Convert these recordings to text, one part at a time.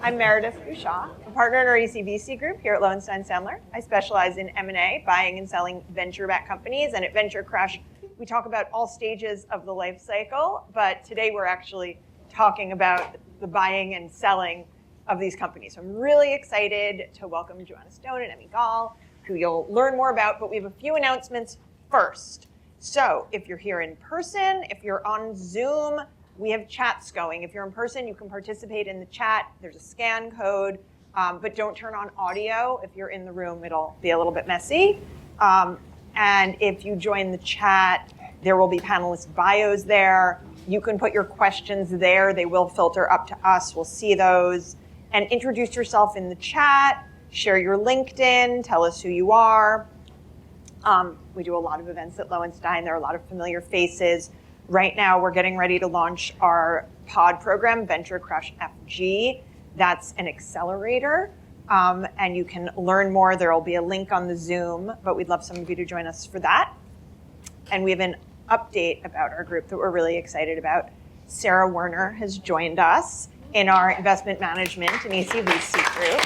I'm Meredith Bouchard, a partner in our ECVC group here at Lowenstein Sandler. I specialize in M&A, buying and selling venture-backed companies, and at VentureCrush, we talk about all stages of the life cycle, but today we're actually talking about the buying and selling of these companies. So I'm really excited to welcome Joanna Stone and Emmy Gall, who you'll learn more about, but we have a few announcements first. So if you're here in person, if you're on Zoom, we have chats going. If you're in person, you can participate in the chat. There's a scan code, but don't turn on audio. If you're in the room, it'll be a little bit messy. And if you join the chat, there will be panelist bios there. You can put your questions there. They will filter up to us. We'll see those. And introduce yourself in the chat. Share your LinkedIn. Tell us who you are. We do a lot of events at Lowenstein. There are a lot of familiar faces. Right now, we're getting ready to launch our pod program, VentureCrush FG. That's an accelerator, and you can learn more. There will be a link on the Zoom, but we'd love some of you to join us for that. And we have an update about our group that we're really excited about. Sarah Werner has joined us in our investment management and ECVC group.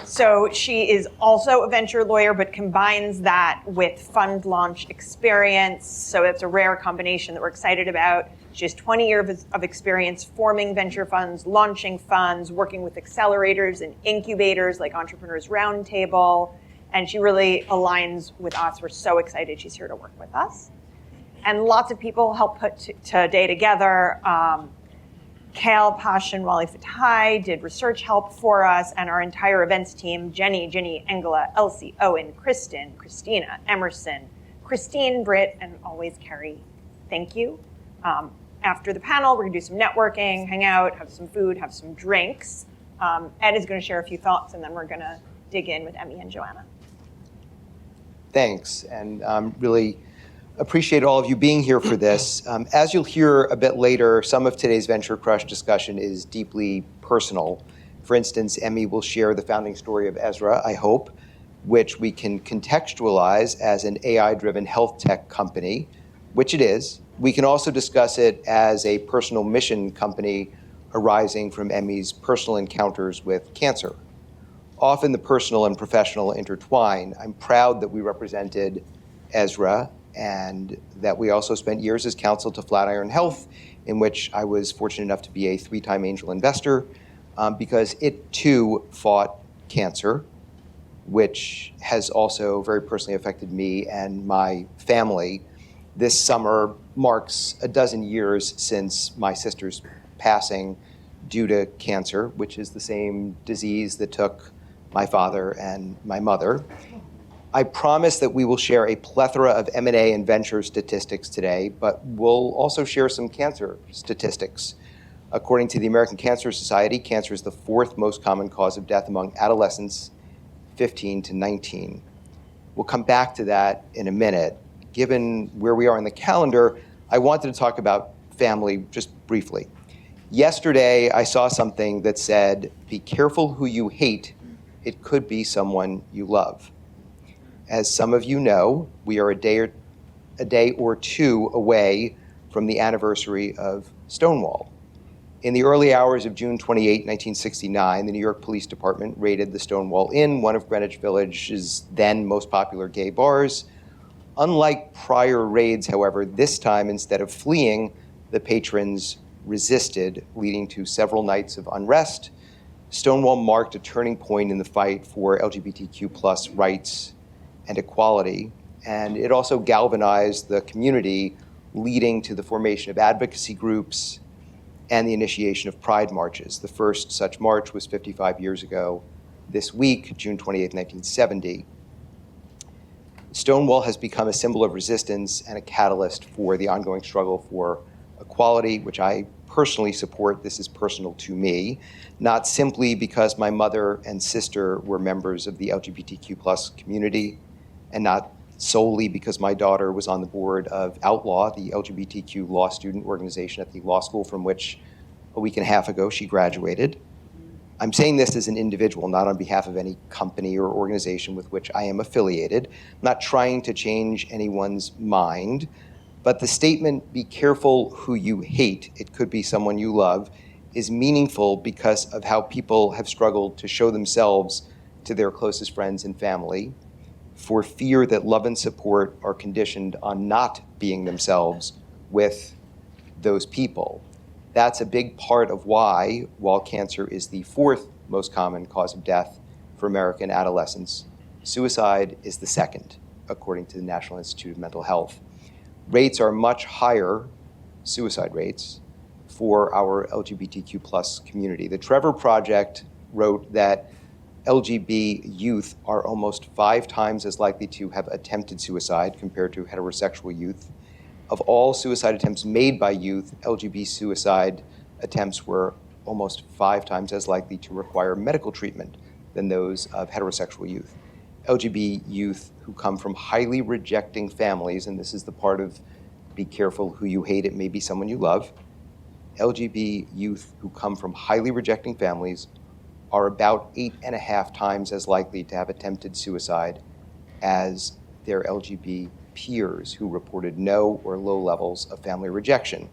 So she is also a venture lawyer, but combines that with fund launch experience. So it's a rare combination that we're excited about. She has 20 years of experience forming venture funds, launching funds, working with accelerators and incubators like Entrepreneurs Roundtable. And she really aligns with us. We're so excited she's here to work with us. And lots of people help put today together. Kale, Pasha, and Wally Fatai did research help for us, and our entire events team, Jenny, Ginny, Angela, Elsie, Owen, Kristen, Christina, Emerson, Christine, Britt, and always Carrie. Thank you. After the panel, we're gonna do some networking, hang out, have some food, have some drinks. Ed is gonna share a few thoughts, and then we're gonna dig in with Emmy and Joanna. Thanks, and really appreciate all of you being here for this. As you'll hear a bit later, some of today's VentureCrush discussion is deeply personal. For instance, Emmy will share the founding story of Ezra, I hope, which we can contextualize as an AI-driven health tech company, which it is. We can also discuss it as a personal mission company arising from Emmy's personal encounters with cancer. Often the personal and professional intertwine. I'm proud that we represented Ezra and that we also spent years as counsel to Flatiron Health, in which I was fortunate enough to be a 3-time angel investor, because it too fought cancer, which has also very personally affected me and my family. This summer marks a dozen years since my sister's passing due to cancer, which is the same disease that took my father and my mother. I promise that we will share a plethora of M&A and venture statistics today, but we'll also share some cancer statistics. According to the American Cancer Society, cancer is the 4th most common cause of death among adolescents 15 to 19. We'll come back to that in a minute. Given where we are in the calendar, I wanted to talk about family just briefly. Yesterday, I saw something that said, "Be careful who you hate. It could be someone you love." As some of you know, we are a day or two away from the anniversary of Stonewall. In the early hours of June 28, 1969, the New York Police Department raided the Stonewall Inn, one of Greenwich Village's then most popular gay bars. Unlike prior raids, however, this time, instead of fleeing, the patrons resisted, leading to several nights of unrest. Stonewall marked a turning point in the fight for LGBTQ+ rights and equality, and it also galvanized the community, leading to the formation of advocacy groups and the initiation of pride marches. The first such march was 55 years ago this week, June 28, 1970. Stonewall has become a symbol of resistance and a catalyst for the ongoing struggle for equality, which I personally support. This is personal to me, not simply because my mother and sister were members of the LGBTQ+ community, and not solely because my daughter was on the board of Outlaw, the LGBTQ law student organization at the law school from which a week and a half ago she graduated. I'm saying this as an individual, not on behalf of any company or organization with which I am affiliated. I'm not trying to change anyone's mind, But the statement, be careful who you hate, it could be someone you love, is meaningful because of how people have struggled to show themselves to their closest friends and family, for fear that love and support are conditioned on not being themselves with those people. That's a big part of why, while cancer is the fourth most common cause of death for American adolescents, suicide is the second, according to the National Institute of Mental Health. Rates are much higher, suicide rates, for our LGBTQ plus community. The Trevor Project wrote that LGB youth are almost 5 times as likely to have attempted suicide compared to heterosexual youth. Of all suicide attempts made by youth, LGB suicide attempts were almost 5 times as likely to require medical treatment than those of heterosexual youth. LGB youth who come from highly rejecting families, and this is the part of be careful who you hate, it may be someone you love. LGB youth who come from highly rejecting families are about 8.5 times as likely to have attempted suicide as their LGB peers who reported no or low levels of family rejection.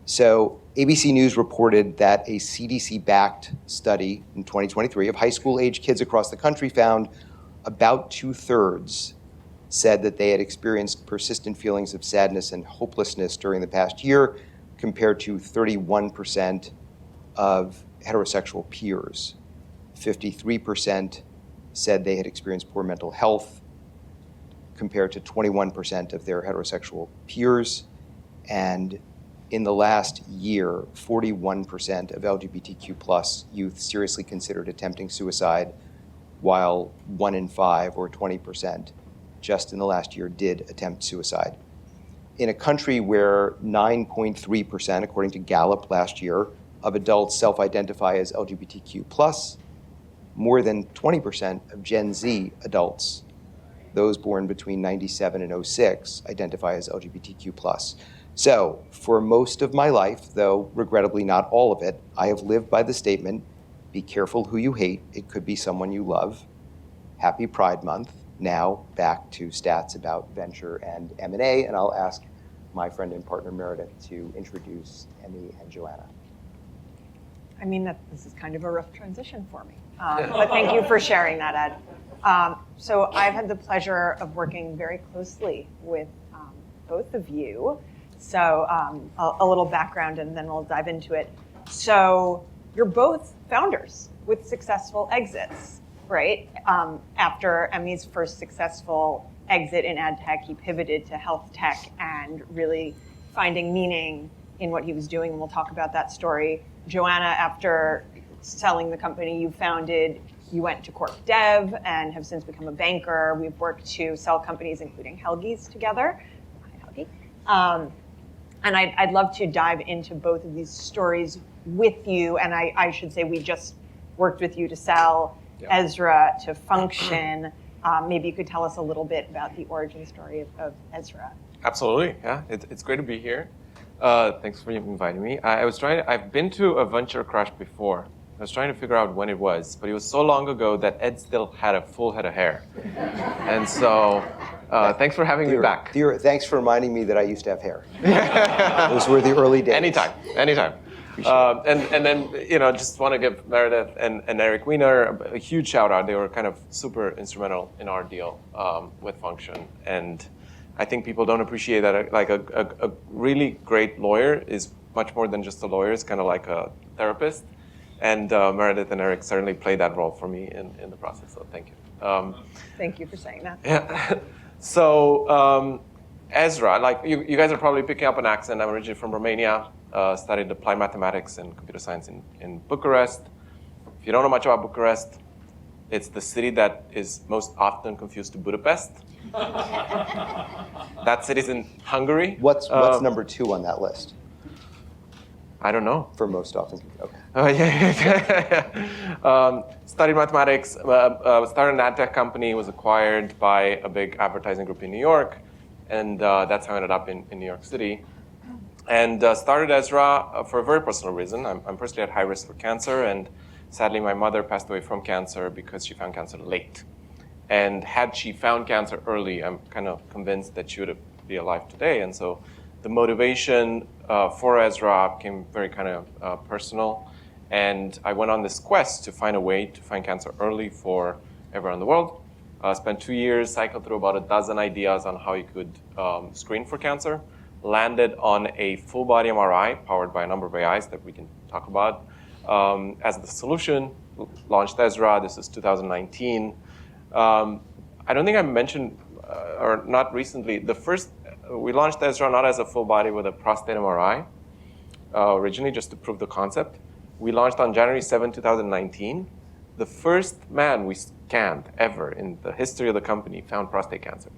So ABC News reported that a CDC-backed study in 2023 of high school-age kids across the country found about 2/3 said that they had experienced persistent feelings of sadness and hopelessness during the past year, compared to 31% of heterosexual peers. 53% said they had experienced poor mental health, compared to 21% of their heterosexual peers. And in the last year, 41% of LGBTQ plus youth seriously considered attempting suicide, while 1 in 5, or 20%, just in the last year did attempt suicide. In a country where 9.3%, according to Gallup last year, of adults self-identify as LGBTQ plus, more than 20% of Gen Z adults, those born between 97 and 06, identify as LGBTQ plus. So for most of my life, though regrettably not all of it, I have lived by the statement, be careful who you hate, it could be someone you love. Happy Pride Month. Now back to stats about venture and M&A, and I'll ask my friend and partner Meredith to introduce Emmy and Joanna. I mean, this is kind of a rough transition for me, but thank you for sharing that, Ed. So I've had the pleasure of working very closely with both of you. So a little background, and then we'll dive into it. So you're both founders with successful exits, right? After Emmy's first successful exit in ad tech, he pivoted to health tech and really finding meaning in what he was doing, and we'll talk about that story. Joanna, after selling the company you founded, you went to corp dev and have since become a banker. We've worked to sell companies, including Helgi's, together. Hi, Helgi. And I'd love to dive into both of these stories with you, and I should say we just worked with you to sell Ezra to Function. Maybe you could tell us a little bit about the origin story of Ezra. Absolutely, yeah. It's great to be here. Thanks for inviting me. I've been to a VentureCrush before. I was trying to figure out when it was, but it was so long ago that Ed still had a full head of hair. And so, thanks for having me back. Thanks for reminding me that I used to have hair. Those were the early days. Anytime. And then, just want to give Meredith and Eric Weiner a huge shout out. They were kind of super instrumental in our deal with Function. And I think people don't appreciate that like a really great lawyer is much more than just a lawyer. It's kind of like a therapist. And Meredith and Eric certainly played that role for me in the process, so thank you. Thank you for saying that. Yeah. So Ezra, like you guys are probably picking up an accent. I'm originally from Romania, studied applied mathematics and computer science in Bucharest. If you don't know much about Bucharest, it's the city that is most often confused to Budapest. That city's in Hungary. What's number 2 on that list? I don't know. For most often, okay. Studied mathematics, started an ad tech company, was acquired by a big advertising group in New York, and that's how I ended up in New York City. And started Ezra for a very personal reason. I'm personally at high risk for cancer, and sadly my mother passed away from cancer because she found cancer late. And had she found cancer early, I'm kind of convinced that she would have be alive today. And so the motivation for Ezra became very kind of personal. And I went on this quest to find a way to find cancer early for everyone in the world. Spent 2 years, cycled through about a dozen ideas on how you could screen for cancer. Landed on a full body MRI powered by a number of AIs that we can talk about as the solution. Launched Ezra. This is 2019. I don't think I mentioned, or not recently, we launched Ezra not as a full body with a prostate MRI, originally just to prove the concept. We launched on January 7, 2019. The first man we scanned ever in the history of the company found prostate cancer.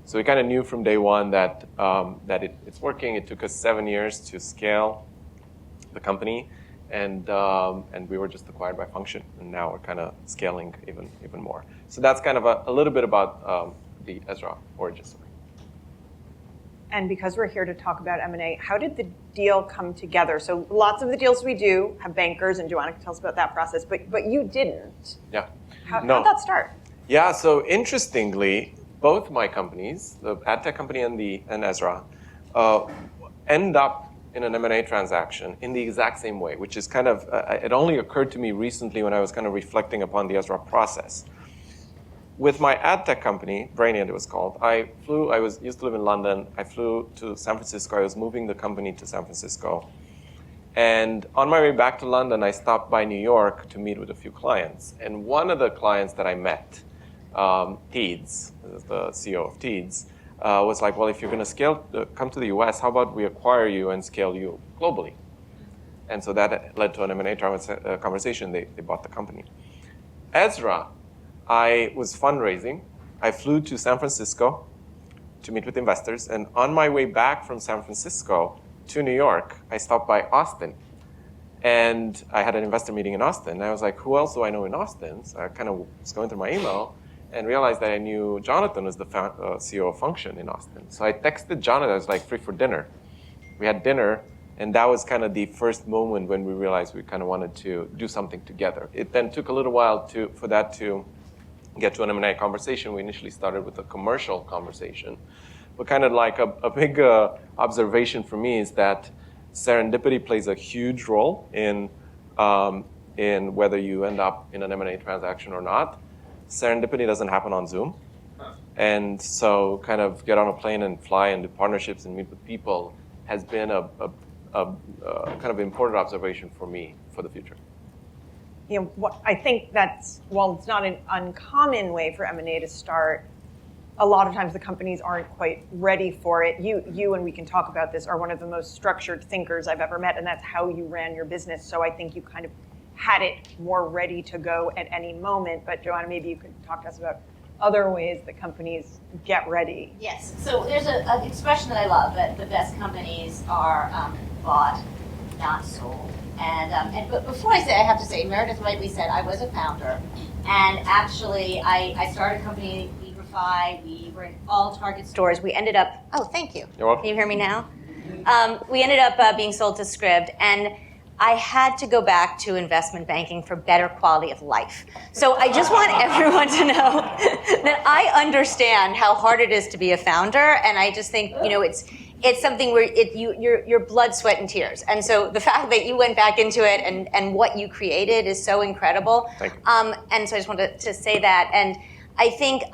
So we kind of knew from day one that it's working. It took us 7 years to scale the company, and we were just acquired by Function, and now we're kind of scaling even more. So that's kind of a little bit about the Ezra origin story. And because we're here to talk about M&A, how did the deal come together? So lots of the deals we do have bankers, and Joanna can tell us about that process, but you didn't. Yeah. How'd that start? Yeah, so interestingly, both my companies, the ad tech company and Ezra, end up in an M&A transaction in the exact same way, which is kind of, it only occurred to me recently when I was kind of reflecting upon the Ezra process. With my ad tech company, Brainian it was called, used to live in London. I flew to San Francisco. I was moving the company to San Francisco. And on my way back to London, I stopped by New York to meet with a few clients. And one of the clients that I met, Teeds, the CEO of Teeds, was like, well, if you're going to come to the US, how about we acquire you and scale you globally? And so that led to an M&A conversation. They bought the company. Ezra, I was fundraising. I flew to San Francisco to meet with investors. And on my way back from San Francisco to New York, I stopped by Austin. And I had an investor meeting in Austin. And I was like, who else do I know in Austin? So I kind of was going through my email and realized that I knew Jonathan was the CEO of Function in Austin. So I texted Jonathan. I was like, free for dinner. We had dinner. And that was kind of the first moment when we realized we kind of wanted to do something together. It then took a little while for that to get to an M&A conversation. We initially started with a commercial conversation. But kind of like a big observation for me is that serendipity plays a huge role in whether you end up in an M&A transaction or not. Serendipity doesn't happen on Zoom. And so kind of get on a plane and fly and do partnerships and meet with people has been a kind of important observation for me for the future. You know, I think that's, while it's not an uncommon way for M&A to start, a lot of times the companies aren't quite ready for it. You, and we can talk about this, are one of the most structured thinkers I've ever met, and that's how you ran your business. So I think you kind of had it more ready to go at any moment. But Joanna, maybe you could talk to us about other ways that companies get ready. Yes, so there's an expression that I love, that the best companies are bought, not sold. But before I say, I have to say, Meredith rightly said, I was a founder. And actually, I started a company, we were in all Target stores. We ended up, oh, thank you. You're welcome. Can you hear me now? We ended up being sold to Scribd, and I had to go back to investment banking for better quality of life. So I just want everyone to know that I understand how hard it is to be a founder, and I just think, you know, it's something where your blood, sweat, and tears. And so the fact that you went back into it and what you created is so incredible. Thank you. And so I just wanted to say that. And I think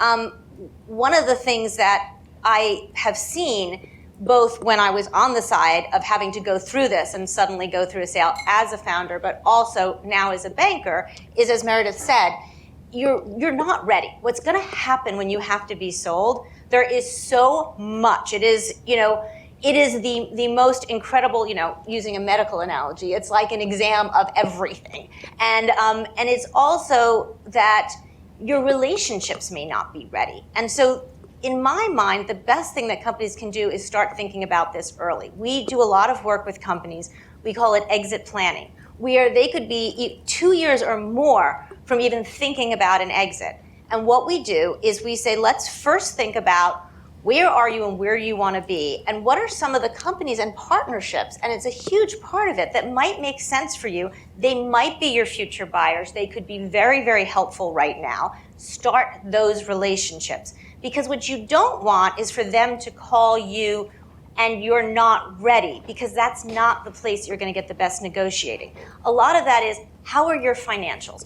one of the things that I have seen, both when I was on the side of having to go through this and suddenly go through a sale as a founder, but also now as a banker, is, as Meredith said, you're not ready. What's going to happen when you have to be sold? There is so much. It is, you know, it is the most incredible, you know, using a medical analogy, it's like an exam of everything. And it's also that your relationships may not be ready. And so in my mind, the best thing that companies can do is start thinking about this early. We do a lot of work with companies. We call it exit planning, where they could be 2 years or more from even thinking about an exit. And what we do is we say, let's first think about where are you and where you want to be, and what are some of the companies and partnerships, and it's a huge part of it, that might make sense for you. They might be your future buyers. They could be very, very helpful right now. Start those relationships. Because what you don't want is for them to call you and you're not ready, because that's not the place you're going to get the best negotiating. A lot of that is, how are your financials?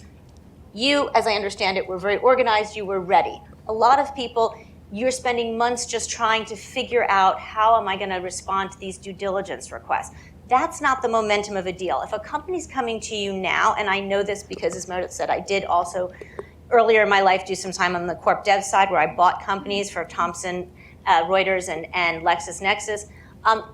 You, as I understand it, were very organized, you were ready. A lot of people, you're spending months just trying to figure out, how am I going to respond to these due diligence requests? That's not the momentum of a deal. If a company's coming to you now, and I know this because, as Meredith said, I did also earlier in my life do some time on the corp dev side where I bought companies for Thomson Reuters and LexisNexis.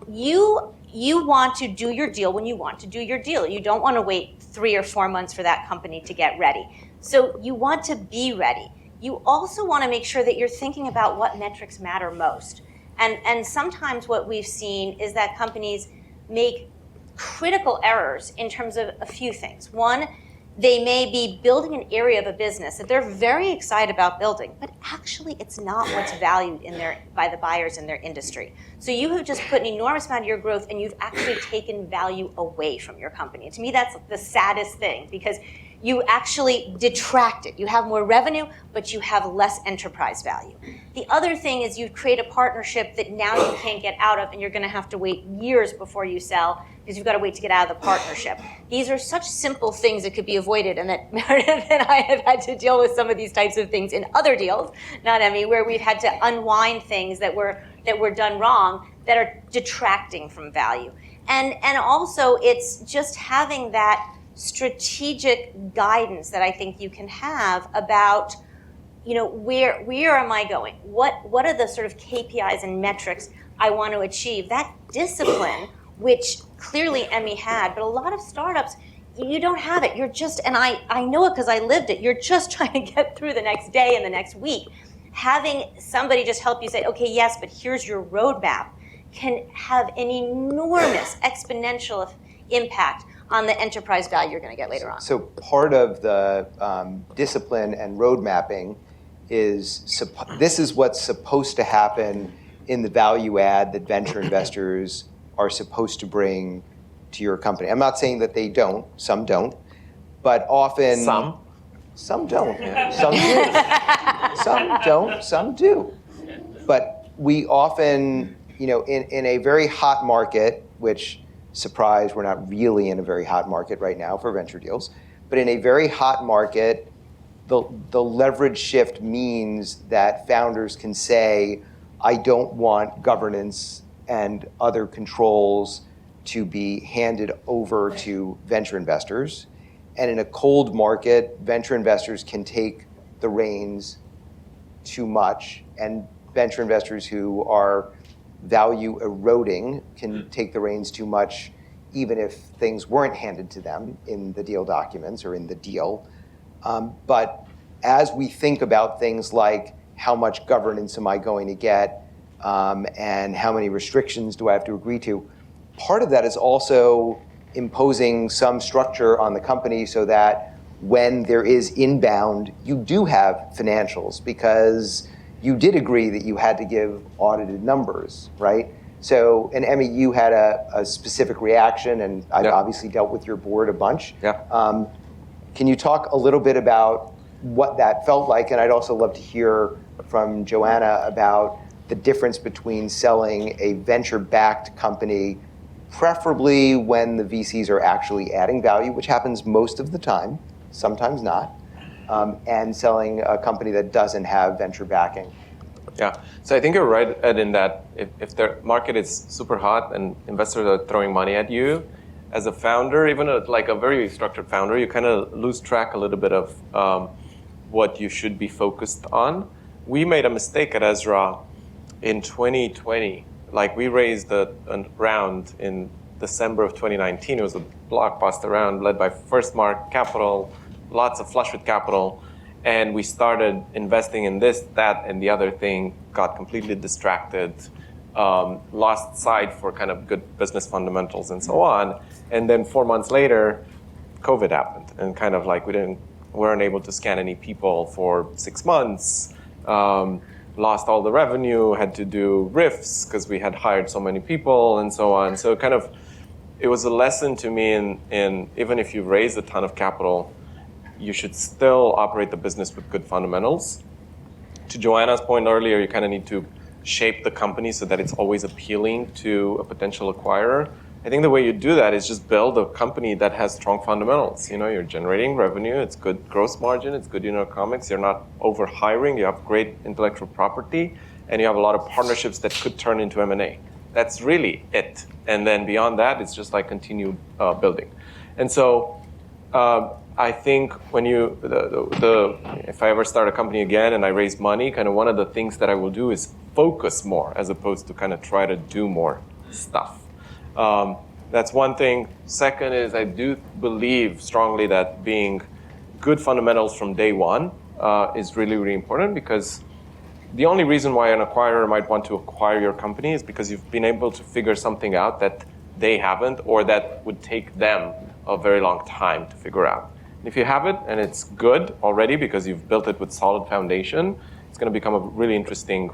You want to do your deal when you want to do your deal. You don't want to wait 3 or 4 months for that company to get ready. So you want to be ready. You also want to make sure that you're thinking about what metrics matter most. And sometimes what we've seen is that companies make critical errors in terms of a few things. One, they may be building an area of a business that they're very excited about building, but actually it's not what's valued by the buyers in their industry. So you have just put an enormous amount of your growth and you've actually taken value away from your company. And to me, that's the saddest thing, because you actually detract it. You have more revenue, but you have less enterprise value. The other thing is you create a partnership that now you can't get out of, and you're going to have to wait years before you sell because you've got to wait to get out of the partnership. These are such simple things that could be avoided, and that Meredith and I have had to deal with some of these types of things in other deals, not Emmy, where we've had to unwind things that were done wrong that are detracting from value. And also it's just having that strategic guidance that I think you can have about, where am I going? What are the sort of KPIs and metrics I want to achieve? That discipline, which clearly Emmy had, but a lot of startups, you don't have it. You're just, and I know it because I lived it, you're just trying to get through the next day and the next week. Having somebody just help you say, okay, yes, but here's your roadmap, can have an enormous exponential impact on the enterprise value you're going to get later on. So part of the discipline and road mapping is, this is what's supposed to happen in the value add that venture investors are supposed to bring to your company. I'm not saying that they don't, some don't, but often... Some don't, Yeah. some do. Some don't, some do. But we often, in a very hot market, which, surprise, we're not really in a very hot market right now for venture deals, but in a very hot market, the leverage shift means that founders can say, I don't want governance and other controls to be handed over to venture investors. And in a cold market, venture investors can take the reins too much, and venture investors who are value eroding can take the reins too much, even if things weren't handed to them in the deal documents or in the deal. But as we think about things like how much governance am I going to get, and how many restrictions do I have to agree to, part of that is also imposing some structure on the company so that when there is inbound, you do have financials, because you did agree that you had to give audited numbers, right? So, and Emmy, you had a specific reaction, and I've obviously dealt with your board a bunch. Yeah. Can you talk a little bit about what that felt like? And I'd also love to hear from Joanna about the difference between selling a venture-backed company, preferably when the VCs are actually adding value, which happens most of the time, sometimes not, and selling a company that doesn't have venture backing. Yeah, so I think you're right, Ed, in that if the market is super hot and investors are throwing money at you, as a founder, even like a very structured founder, you kind of lose track a little bit of what you should be focused on. We made a mistake at Ezra in 2020. Like, we raised a round in December of 2019. It was a blockbuster round led by First Mark Capital, lots of flush with capital. And we started investing in this, that, and the other thing, got completely distracted, lost sight for kind of good business fundamentals and so on. And then 4 months later, COVID happened. And kind of like we weren't able to scan any people for 6 months. Lost all the revenue, had to do RIFs because we had hired so many people and so on. So kind of, it was a lesson to me in even if you raise a ton of capital, you should still operate the business with good fundamentals. to Joanna's point earlier, you kind of need to shape the company so that it's always appealing to a potential acquirer. I think the way you do that is just build a company that has strong fundamentals. You're generating revenue, it's good gross margin, it's good unit economics, you're not over hiring, you have great intellectual property, and you have a lot of partnerships that could turn into M&A. That's really it. And then beyond that, it's just like continued building. And so I think when if I ever start a company again and I raise money, kind of one of the things that I will do is focus more as opposed to kind of try to do more stuff. That's one thing. Second is I do believe strongly that being good fundamentals from day one is really, really important, because the only reason why an acquirer might want to acquire your company is because you've been able to figure something out that they haven't, or that would take them a very long time to figure out. And if you have it and it's good already because you've built it with solid foundation, it's going to become a really interesting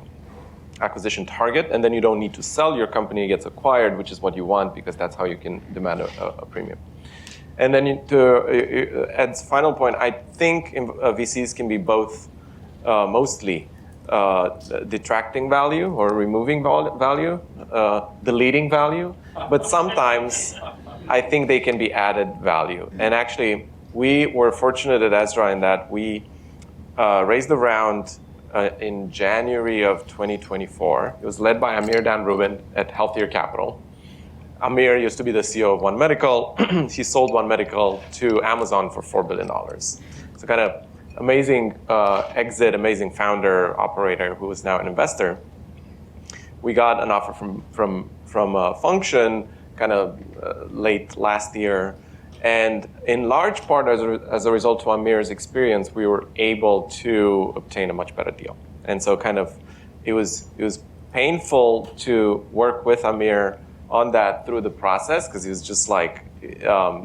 acquisition target, and then you don't need to sell your company, it gets acquired, which is what you want, because that's how you can demand a premium. And then to Ed's final point, I think VCs can be both mostly detracting value or removing value, deleting value, but sometimes I think they can be added value. And actually, we were fortunate at Ezra in that we raised a round in January of 2024. It was led by Amir Dan Rubin at Healthier Capital. Amir used to be the CEO of One Medical. He sold One Medical to Amazon for $4 billion. So kind of amazing exit, amazing founder, operator who is now an investor. We got an offer from Function kind of late last year. And in large part, as a result of Amir's experience, we were able to obtain a much better deal. And so kind of it was painful to work with Amir on that through the process, because he was just like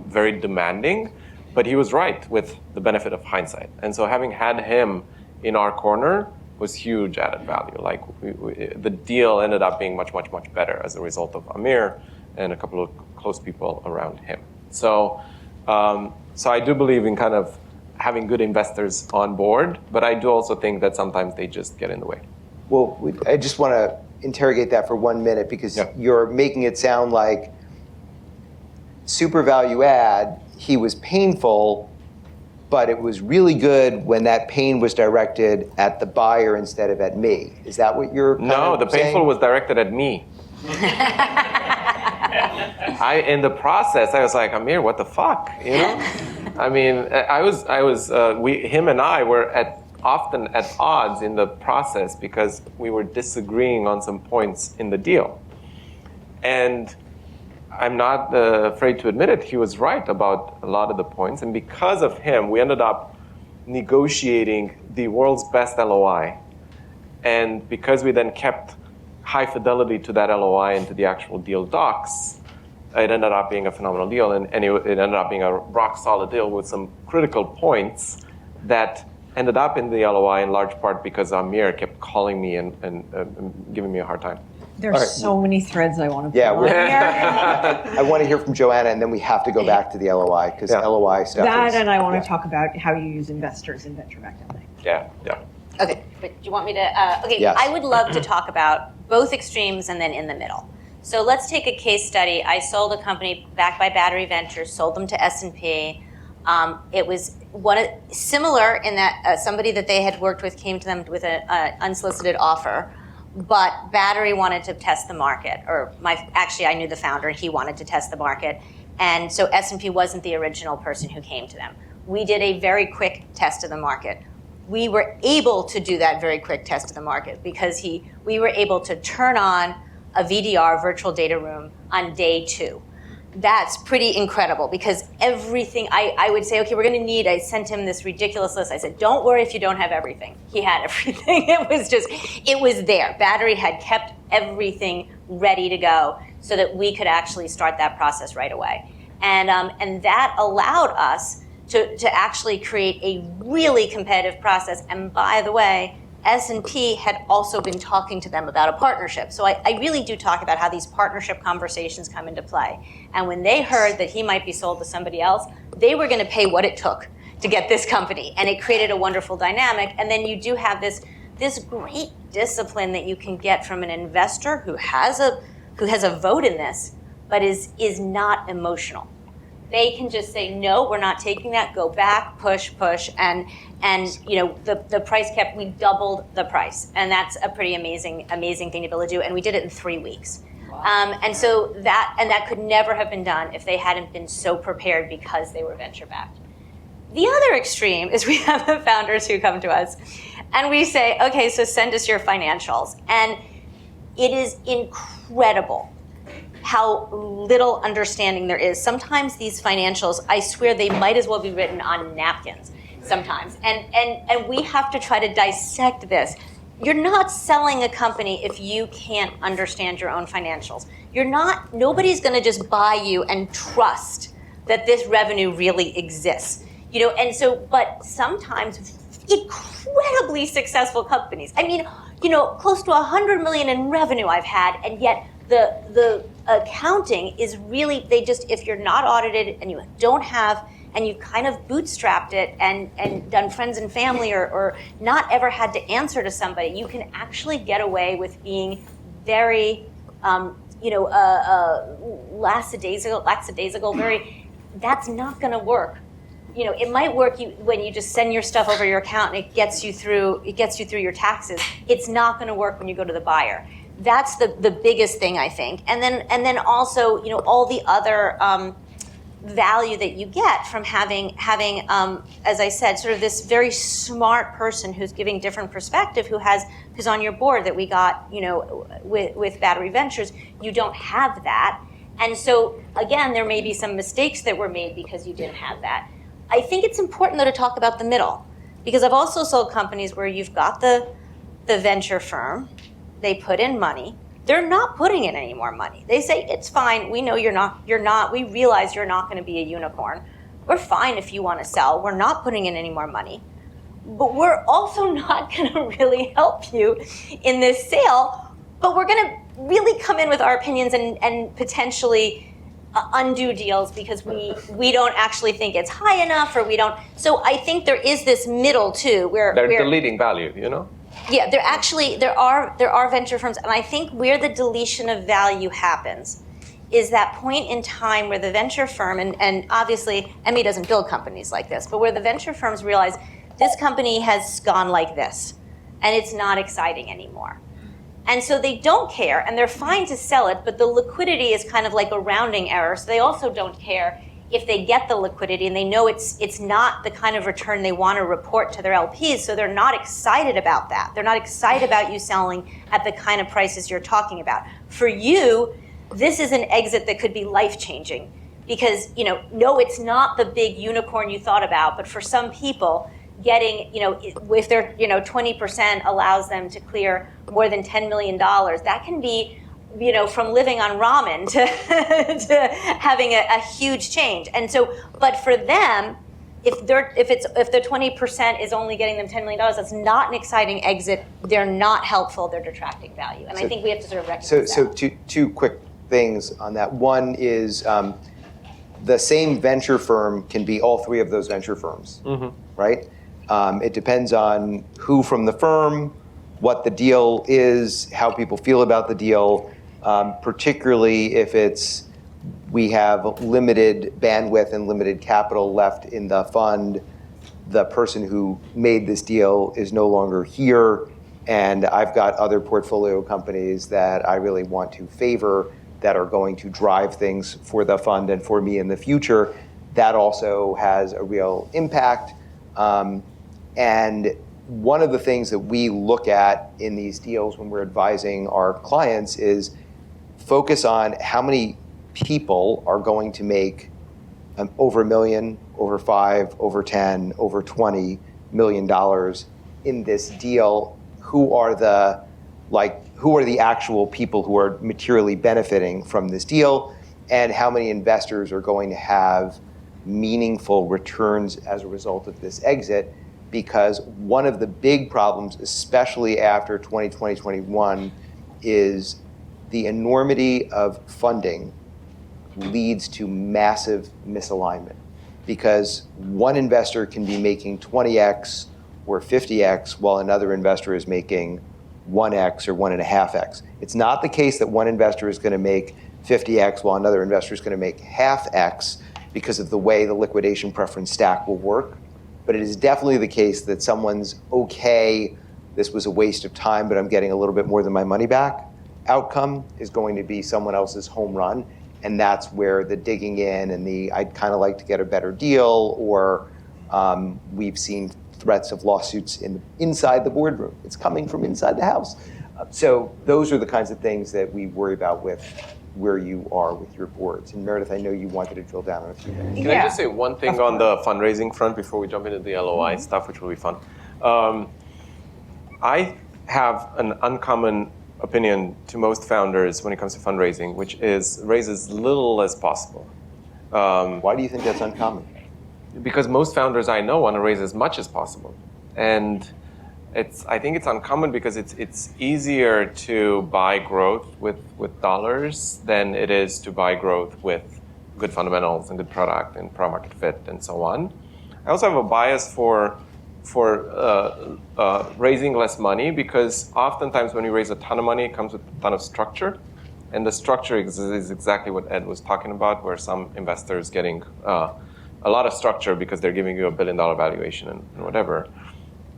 very demanding. But he was right with the benefit of hindsight. And so having had him in our corner was huge added value. Like the deal ended up being much, much, much better as a result of Amir and a couple of close people around him. So I do believe in kind of having good investors on board, but I do also think that sometimes they just get in the way. Well, I just want to interrogate that for 1 minute, because you're making it sound like super value add, he was painful, but it was really good when that pain was directed at the buyer instead of at me. Is that what you're No, the saying? painful was directed at me. In the process, I was like, Amir, what the fuck, I mean, him and I were often at odds in the process because we were disagreeing on some points in the deal. And I'm not afraid to admit it, he was right about a lot of the points. And because of him, we ended up negotiating the world's best LOI. And because we then kept high fidelity to that LOI and to the actual deal docs, it ended up being a phenomenal deal. And it ended up being a rock solid deal with some critical points that ended up in the LOI in large part because Amir kept calling me and giving me a hard time. There's so many threads I want to put on here. I want to hear from Joanna, and then we have to go back to the LOI, because LOI stuff is... And I want to talk about how you use investors in venture-backed M&A. Yeah. Okay, but do you want me to? Yes. I would love to talk about both extremes and then in the middle. So let's take a case study. I sold a company backed by Battery Ventures, sold them to S&P. It was similar in that somebody that they had worked with came to them with an unsolicited offer, but Battery wanted to test the market, actually I knew the founder and he wanted to test the market, and so S&P wasn't the original person who came to them. We did a very quick test of the market. We were able to do that very quick test of the market because we were able to turn on a VDR, virtual data room, on day 2. That's pretty incredible because everything, I would say, okay, we're going to need, I sent him this ridiculous list. I said, don't worry if you don't have everything. He had everything. It was there. Battery had kept everything ready to go so that we could actually start that process right away. And that allowed us to actually create a really competitive process. And by the way, S&P had also been talking to them about a partnership. So I really do talk about how these partnership conversations come into play. And when they heard that he might be sold to somebody else, they were going to pay what it took to get this company. And it created a wonderful dynamic. And then you do have this this great discipline that you can get from an investor who has a vote in this, but is not emotional. They can just say, no, we're not taking that, go back, push, and the price cap, we doubled the price. And that's a pretty amazing thing to be able to do. And we did it in 3 weeks. Wow. And so that could never have been done if they hadn't been so prepared because they were venture backed. The other extreme is we have the founders who come to us and we say, okay, so send us your financials. And it is incredible how little understanding there is. Sometimes these financials, I swear they might as well be written on napkins sometimes. And we have to try to dissect this. You're not selling a company if you can't understand your own financials. Nobody's gonna just buy you and trust that this revenue really exists. But sometimes incredibly successful companies. I mean, close to 100 million in revenue I've had, and yet the accounting is really, if you're not audited and you don't have, and you kind of bootstrapped it and done friends and family or not ever had to answer to somebody, you can actually get away with being very, lackadaisical, that's not gonna work. It might work when you just send your stuff over your account and it gets you through your taxes. It's not going to work when you go to the buyer. That's the biggest thing, I think. And then also, all the other value that you get from having as I said, sort of this very smart person who's giving different perspective, who's on your board that we got, with Battery Ventures. You don't have that. And so again, there may be some mistakes that were made because you didn't have that. I think it's important, though, to talk about the middle, because I've also sold companies where you've got the venture firm, they put in money, they're not putting in any more money. They say, it's fine, we know you're not, we realize you're not gonna be a unicorn. We're fine if you wanna sell, we're not putting in any more money. But we're also not gonna really help you in this sale, but we're gonna really come in with our opinions and potentially undo deals because we don't actually think it's high enough, or we don't. So I think there is this middle too, where they're deleting value, Yeah, there are venture firms, and I think where the deletion of value happens is that point in time where the venture firm, and obviously Emmy doesn't build companies like this, but where the venture firms realize this company has gone like this, and it's not exciting anymore. And so they don't care, and they're fine to sell it, but the liquidity is kind of like a rounding error, so they also don't care if they get the liquidity, and they know it's not the kind of return they want to report to their LPs, so they're not excited about that. They're not excited about you selling at the kind of prices you're talking about. For you, this is an exit that could be life-changing, because no, it's not the big unicorn you thought about, but for some people, getting, if they're, 20% allows them to clear more than $10 million, that can be, from living on ramen to having a huge change. And so, but for them, if the 20% is only getting them $10 million, that's not an exciting exit. They're not helpful. They're detracting value. And I think we have to sort of recognize that. So two quick things on that. One is the same venture firm can be all three of those venture firms, right? It depends on who from the firm, what the deal is, how people feel about the deal, particularly if we have limited bandwidth and limited capital left in the fund, the person who made this deal is no longer here, and I've got other portfolio companies that I really want to favor that are going to drive things for the fund and for me in the future. That also has a real impact. And one of the things that we look at in these deals when we're advising our clients is focus on how many people are going to make over $1 million, over $5 million, over $10 million, over $20 million in this deal. Who are the actual people who are materially benefiting from this deal, and how many investors are going to have meaningful returns as a result of this exit? Because one of the big problems, especially after 2020-21, is the enormity of funding leads to massive misalignment. Because one investor can be making 20x or 50x while another investor is making 1x or 1.5x. It's not the case that one investor is going to make 50x while another investor is going to make half x because of the way the liquidation preference stack will work. But it is definitely the case that someone's okay, this was a waste of time, but I'm getting a little bit more than my money back outcome is going to be someone else's home run. And that's where the digging in and the I'd kind of like to get a better deal, or we've seen threats of lawsuits inside the boardroom. It's coming from inside the house. So those are the kinds of things that we worry about with where you are with your boards. And Meredith, I know you wanted to drill down on a few things. Can I just say one thing on the fundraising front before we jump into the LOI stuff, which will be fun? I have an uncommon opinion to most founders when it comes to fundraising, which is raise as little as possible. Why do you think that's uncommon? Because most founders I know want to raise as much as possible. And I think it's uncommon because it's easier to buy growth with dollars than it is to buy growth with good fundamentals and good product and product market fit and so on. I also have a bias for raising less money because oftentimes when you raise a ton of money, it comes with a ton of structure. And the structure is exactly what Ed was talking about, where some investors getting a lot of structure because they're giving you $1 billion valuation and whatever.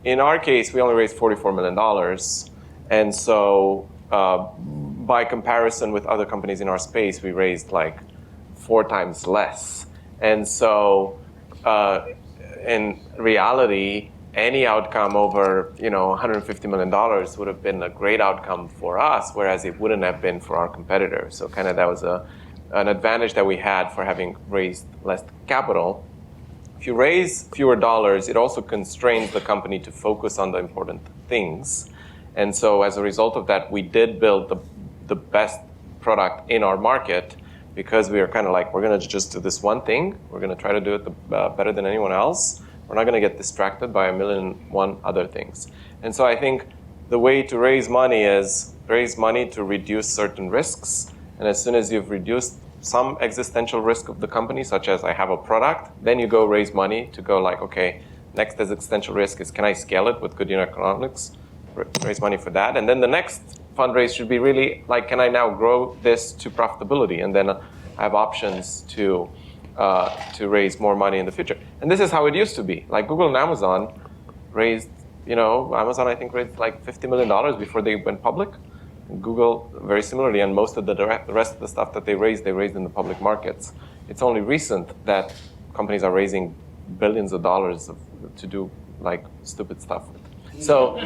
In our case, we only raised $44 million. And so by comparison with other companies in our space, we raised like 4 times less. And so in reality, any outcome over $150 million would have been a great outcome for us, whereas it wouldn't have been for our competitors. So kind of that was an advantage that we had for having raised less capital. If you raise fewer dollars, it also constrains the company to focus on the important things. And so as a result of that, we did build the best product in our market because we are kind of like, we're going to just do this one thing. We're going to try to do it better than anyone else. We're not going to get distracted by 1,000,001 other things. And so I think the way to raise money is raise money to reduce certain risks. And as soon as you've reduced some existential risk of the company, such as I have a product, then you go raise money to go like, okay, next existential risk is can I scale it with good unit economics? Raise money for that. And then the next fundraise should be really like, can I now grow this to profitability? And then I have options to raise more money in the future. And this is how it used to be. Like Google and Amazon raised, Amazon I think raised like $50 million before they went public. Google, very similarly, and most of the rest of the stuff that they raised in the public markets. It's only recent that companies are raising billions of dollars to do like stupid stuff with. So,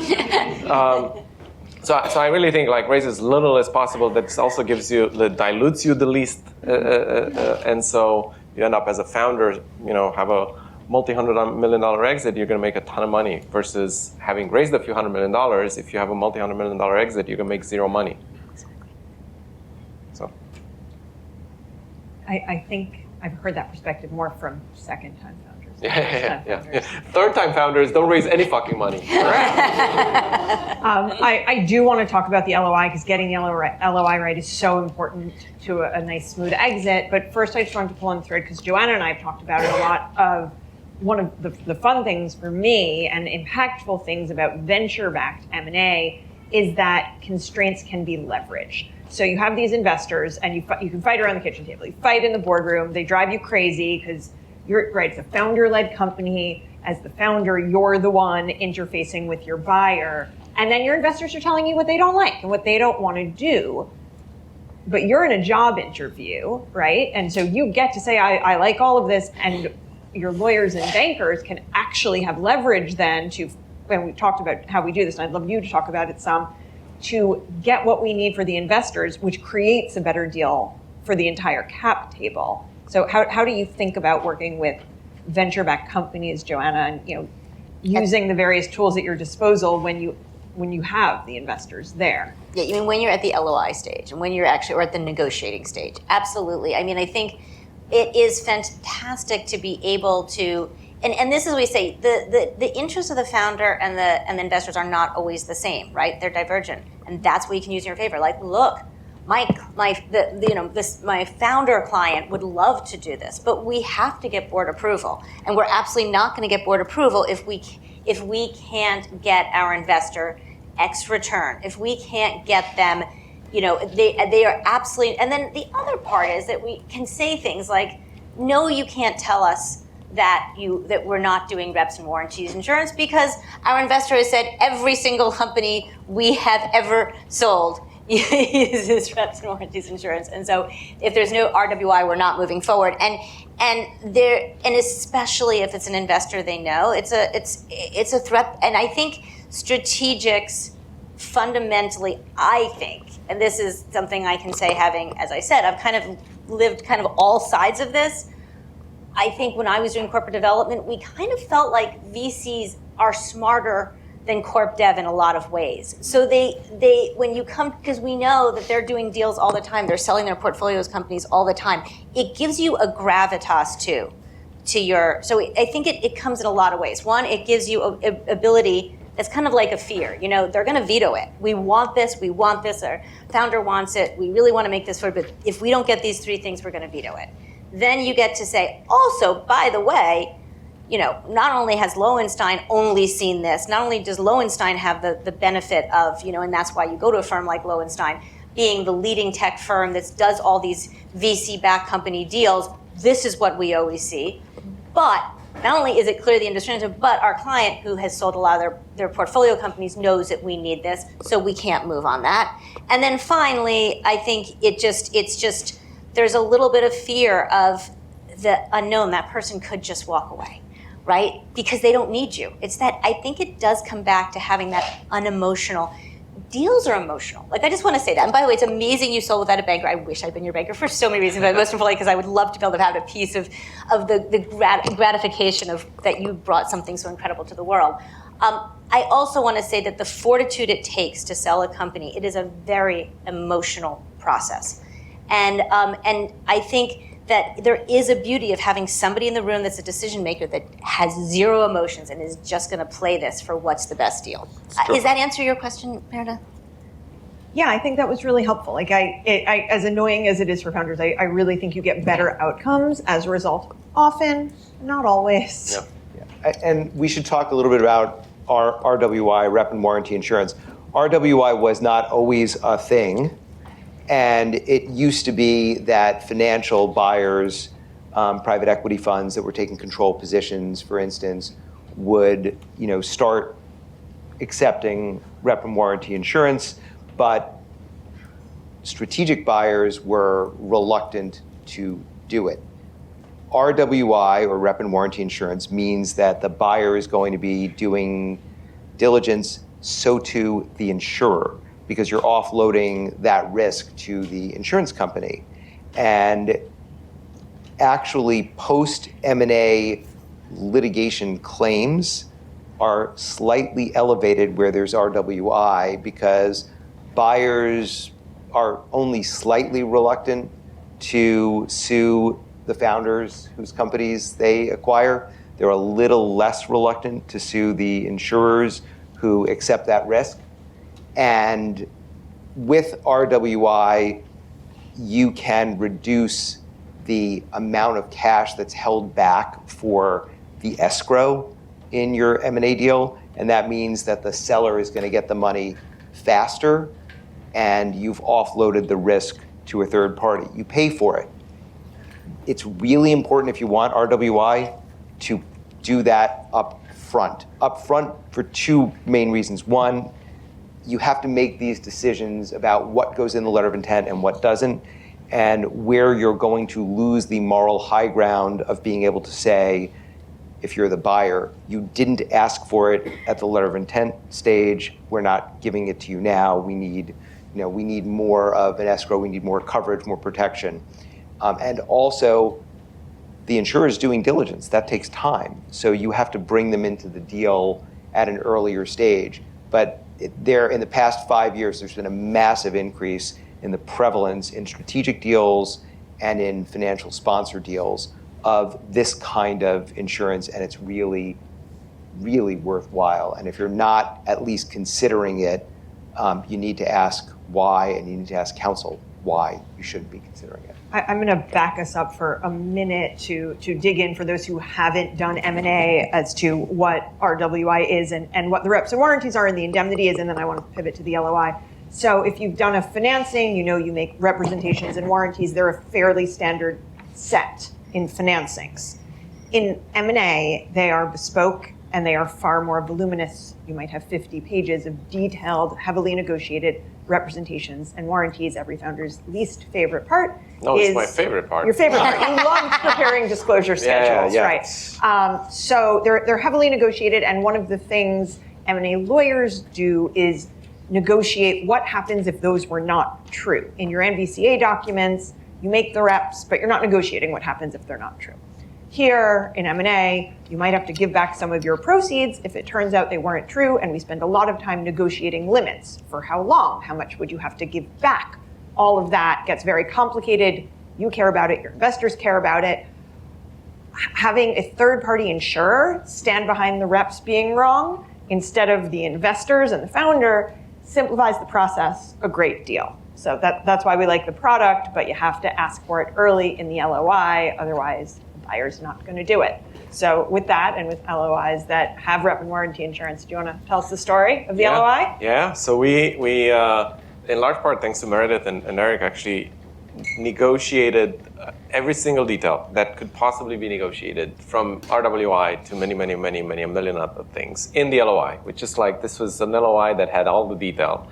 so I really think like raise as little as possible. That also dilutes you the least, and so you end up as a founder, have a multi-$100 million exit, you're going to make a ton of money versus having raised a few $100 million. If you have a multi-$100 million exit, you're going to make zero money. So, I think I've heard that perspective more from second-time founders. Yeah. Third-time founders don't raise any fucking money. I do want to talk about the LOI because getting the LOI right is so important to a nice, smooth exit. But first, I just wanted to pull on the thread because Joanna and I have talked about it a lot. One of the fun things for me and impactful things about venture-backed M&A is that constraints can be leveraged. So you have these investors and you can fight around the kitchen table. You fight in the boardroom. They drive you crazy because you're right. It's a founder-led company. As the founder, you're the one interfacing with your buyer. And then your investors are telling you what they don't like and what they don't want to do. But you're in a job interview, right? And so you get to say, I like all of this, and your lawyers and bankers can actually have leverage then when we talked about how we do this, and I'd love you to talk about it some, to get what we need for the investors, which creates a better deal for the entire cap table. So how do you think about working with venture-backed companies, Joanna, and using the various tools at your disposal when you have the investors there? Yeah, you mean when you're at the LOI stage and when you're actually or at the negotiating stage? Absolutely. I mean, I think it is fantastic to be able to, and this is what we say, the interests of the founder and the investors are not always the same, right? They're divergent, and that's what you can use in your favor. Like, look, my founder client would love to do this, but we have to get board approval, and we're absolutely not going to get board approval if if we can't get our investor X return, if we can't get them, they are absolutely, and then the other part is that we can say things like, no, you can't tell us that we're not doing reps and warranties insurance, because our investor has said every single company we have ever sold uses reps and warranties insurance, and so if there's no RWI, we're not moving forward. And especially if it's an investor they know, it's a threat. And I think strategics fundamentally, I think, and this is something I can say, having, as I said, I've kind of lived kind of all sides of this. I think when I was doing corporate development, we kind of felt like VCs are smarter than corp dev in a lot of ways. So they when you come, because we know that they're doing deals all the time, they're selling their portfolios companies all the time. It gives you a gravitas to your, so I think it comes in a lot of ways. One, it gives you a ability that's kind of like a fear. They're going to veto it. We want this, our founder wants it, we really want to make this forward, but if we don't get these three things, we're going to veto it. Then you get to say, also, by the way, not only has Lowenstein only seen this, not only does Lowenstein have the benefit of, and that's why you go to a firm like Lowenstein, being the leading tech firm that does all these VC-backed company deals, this is what we always see. But not only is it clear the industry, but our client who has sold a lot of their portfolio companies knows that we need this, so we can't move on that. And then finally, I think it's just, there's a little bit of fear of the unknown. That person could just walk away, right? Because they don't need you. It's that, I think it does come back to having that unemotional. Deals are emotional. Like, I just want to say that. And by the way, it's amazing you sold without a banker. I wish I'd been your banker for so many reasons, but most importantly because I would love to be able to have a piece of the gratification of that you brought something so incredible to the world. I also want to say that the fortitude it takes to sell a company, it is a very emotional process. And I think that there is a beauty of having somebody in the room that's a decision maker that has zero emotions and is just going to play this for what's the best deal. Does that answer your question, Meredith? Yeah, I think that was really helpful. Like, I as annoying as it is for founders, I really think you get better outcomes as a result. Often, not always. Yeah. And we should talk a little bit about our RWI, rep and warranty insurance. RWI was not always a thing. And it used to be that financial buyers, private equity funds that were taking control positions, for instance, would start accepting rep and warranty insurance, but strategic buyers were reluctant to do it. RWI, or rep and warranty insurance, means that the buyer is going to be doing diligence, so too the insurer, because you're offloading that risk to the insurance company. And actually, post-M&A litigation claims are slightly elevated where there's RWI, because buyers are only slightly reluctant to sue the founders whose companies they acquire. They're a little less reluctant to sue the insurers who accept that risk. And with RWI, you can reduce the amount of cash that's held back for the escrow in your M&A deal. And that means that the seller is going to get the money faster, and you've offloaded the risk to a third party. You pay for it. It's really important, if you want RWI, to do that up front. Up front for two main reasons. One, you have to make these decisions about what goes in the letter of intent and what doesn't, and where you're going to lose the moral high ground of being able to say, if you're the buyer, you didn't ask for it at the letter of intent stage, we're not giving it to you now, we need more of an escrow, we need more coverage, more protection. And also, the insurer is doing diligence. That takes time. So you have to bring them into the deal at an earlier stage. But in the past 5 years, there's been a massive increase in the prevalence in strategic deals and in financial sponsor deals of this kind of insurance, and it's really, really worthwhile. And if you're not at least considering it, you need to ask why, and you need to ask counsel why you shouldn't be considering it. I'm going to back us up for a minute to dig in for those who haven't done M&A as to what RWI is and what the reps and warranties are and the indemnity is, and then I want to pivot to the LOI. So if you've done a financing, you make representations and warranties. They're a fairly standard set in financings. In M&A, they are bespoke and they are far more voluminous. You might have 50 pages of detailed, heavily negotiated representations and warranties. Every founder's least favorite part it's my favorite part. Your favorite part. You love preparing disclosure schedules, yeah. right? So they're heavily negotiated, and one of the things M&A lawyers do is negotiate what happens if those were not true. In your NVCA documents, you make the reps, but you're not negotiating what happens if they're not true. Here in M&A, you might have to give back some of your proceeds if it turns out they weren't true, and we spend a lot of time negotiating limits. For how long? How much would you have to give back? All of that gets very complicated. You care about it, your investors care about it. Having a third-party insurer stand behind the reps being wrong instead of the investors and the founder simplifies the process a great deal. So that's why we like the product, but you have to ask for it early in the LOI, otherwise buyer's not going to do it. So with that, and with LOIs that have rep and warranty insurance, do you want to tell us the story of the LOI? Yeah, so we in large part, thanks to Meredith and Eric, actually negotiated every single detail that could possibly be negotiated, from RWI to many, a million other things in the LOI, which is like, this was an LOI that had all the detail.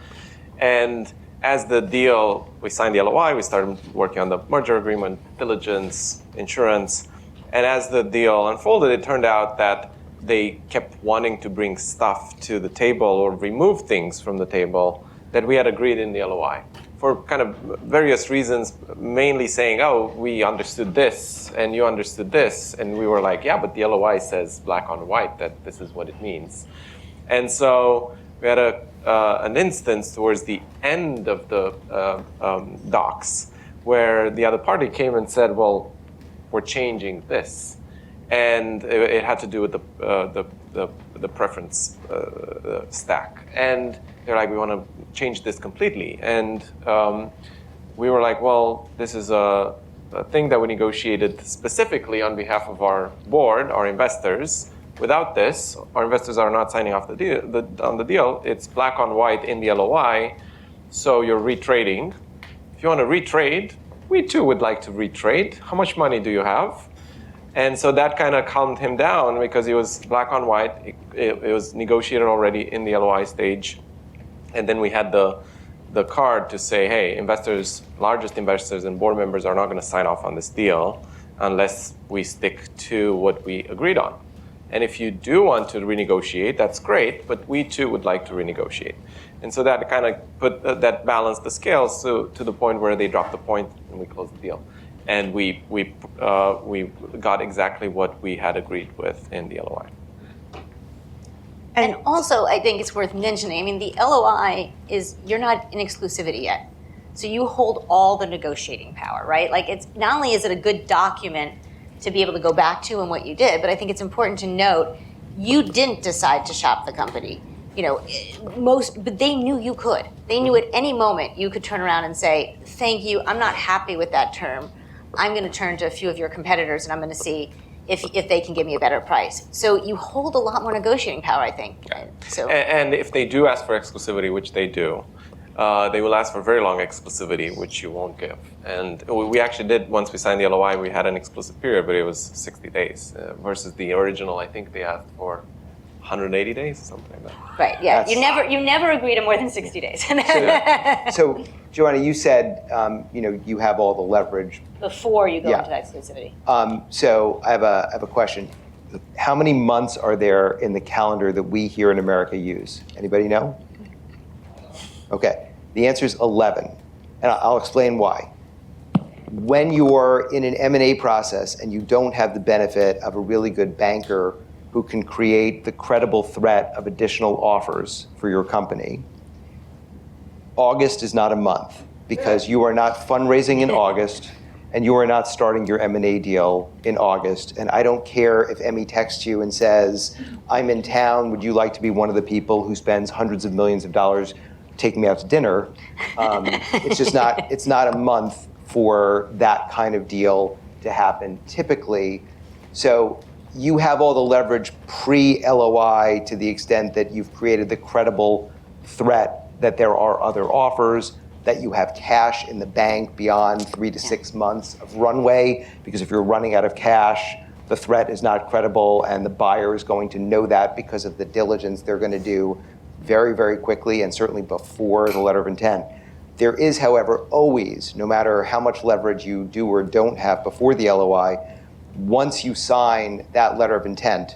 And as the deal, we signed the LOI, we started working on the merger agreement, diligence, insurance. And as the deal unfolded, it turned out that they kept wanting to bring stuff to the table or remove things from the table that we had agreed in the LOI for kind of various reasons, mainly saying, oh, we understood this and you understood this. And we were like, yeah, but the LOI says black on white that this is what it means. And so we had an instance towards the end of the docs where the other party came and said, well, we're changing this. And it had to do with the preference stack. And they're like, we want to change this completely. And we were like, well, this is a thing that we negotiated specifically on behalf of our board, our investors. Without this, our investors are not signing off on the deal. It's black on white in the LOI, so you're retrading. If you want to retrade, we too would like to retrade. How much money do you have? And so that kind of calmed him down because it was black on white. It was negotiated already in the LOI stage. And then we had the card to say, hey, investors, largest investors and board members are not going to sign off on this deal unless we stick to what we agreed on. And if you do want to renegotiate, that's great, but we too would like to renegotiate. And so that kind of that balanced the scales to the point where they dropped the point and we closed the deal. And we got exactly what we had agreed with in the LOI. And also, I think it's worth mentioning, I mean, the LOI is, you're not in exclusivity yet. So you hold all the negotiating power, right? Like, it's not only is it a good document to be able to go back to and what you did, but I think it's important to note, you didn't decide to shop the company. But they knew you could. They knew at any moment you could turn around and say, thank you, I'm not happy with that term. I'm going to turn to a few of your competitors and I'm going to see if they can give me a better price. So you hold a lot more negotiating power, I think. So. And if they do ask for exclusivity, which they do, they will ask for very long exclusivity, which you won't give. And we actually did, once we signed the LOI, we had an exclusive period, but it was 60 days versus the original, I think they asked for 180 days, something like that. Right, yeah. You never agree to more than 60 days. So, Joanna, you said you have all the leverage before you go into that exclusivity. So I have a question. How many months are there in the calendar that we here in America use? Anybody know? Okay, the answer is 11, and I'll explain why. When you're in an M&A process and you don't have the benefit of a really good banker who can create the credible threat of additional offers for your company, August is not a month because you are not fundraising in August and you are not starting your M&A deal in August. And I don't care if Emmy texts you and says, I'm in town, would you like to be one of the people who spends hundreds of millions of dollars take me out to dinner. It's not a month for that kind of deal to happen typically. So you have all the leverage pre-LOI to the extent that you've created the credible threat that there are other offers, that you have cash in the bank beyond 3 to 6 months of runway, because if you're running out of cash, the threat is not credible, and the buyer is going to know that because of the diligence they're going to do very, very quickly, and certainly before the letter of intent. There is, however, always, no matter how much leverage you do or don't have before the LOI, once you sign that letter of intent,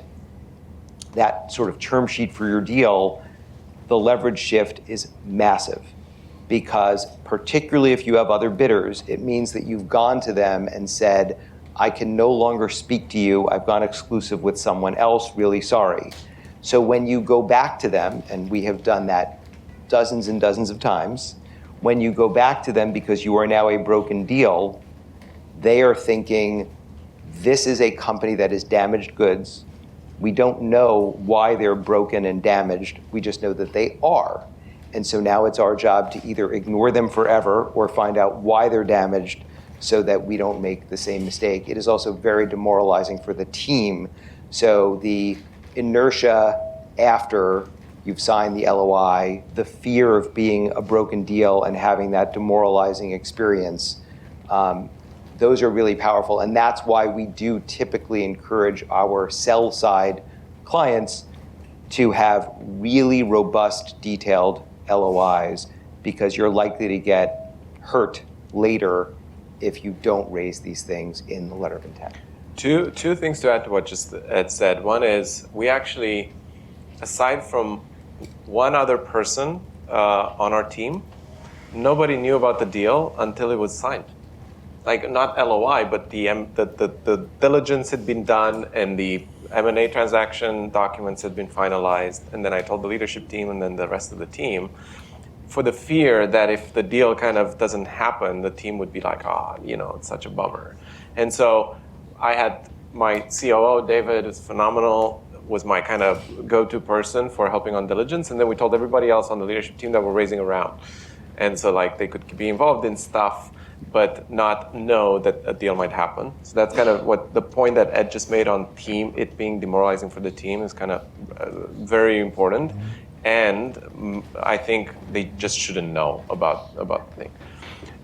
that sort of term sheet for your deal, the leverage shift is massive. Because particularly if you have other bidders, it means that you've gone to them and said, I can no longer speak to you, I've gone exclusive with someone else, really sorry. So when you go back to them, and we have done that dozens and dozens of times, when you go back to them because you are now a broken deal, they are thinking, this is a company that is damaged goods. We don't know why they're broken and damaged, we just know that they are. And so now it's our job to either ignore them forever or find out why they're damaged so that we don't make the same mistake. It is also very demoralizing for the team. So the inertia after you've signed the LOI, the fear of being a broken deal and having that demoralizing experience, those are really powerful. And that's why we do typically encourage our sell side clients to have really robust, detailed LOIs, because you're likely to get hurt later if you don't raise these things in the letter of intent. Two things to add to what just Ed said. One is, we actually, aside from one other person on our team, nobody knew about the deal until it was signed. Like, not LOI, but the diligence had been done and the M&A transaction documents had been finalized, and then I told the leadership team and then the rest of the team, for the fear that if the deal kind of doesn't happen, the team would be like, it's such a bummer. And so I had my COO, David, is phenomenal, was my kind of go-to person for helping on diligence, and then we told everybody else on the leadership team that we're raising a round. And so they could be involved in stuff, but not know that a deal might happen. So that's kind of what the point that Ed just made on team, it being demoralizing for the team, is kind of very important. And I think they just shouldn't know about the thing.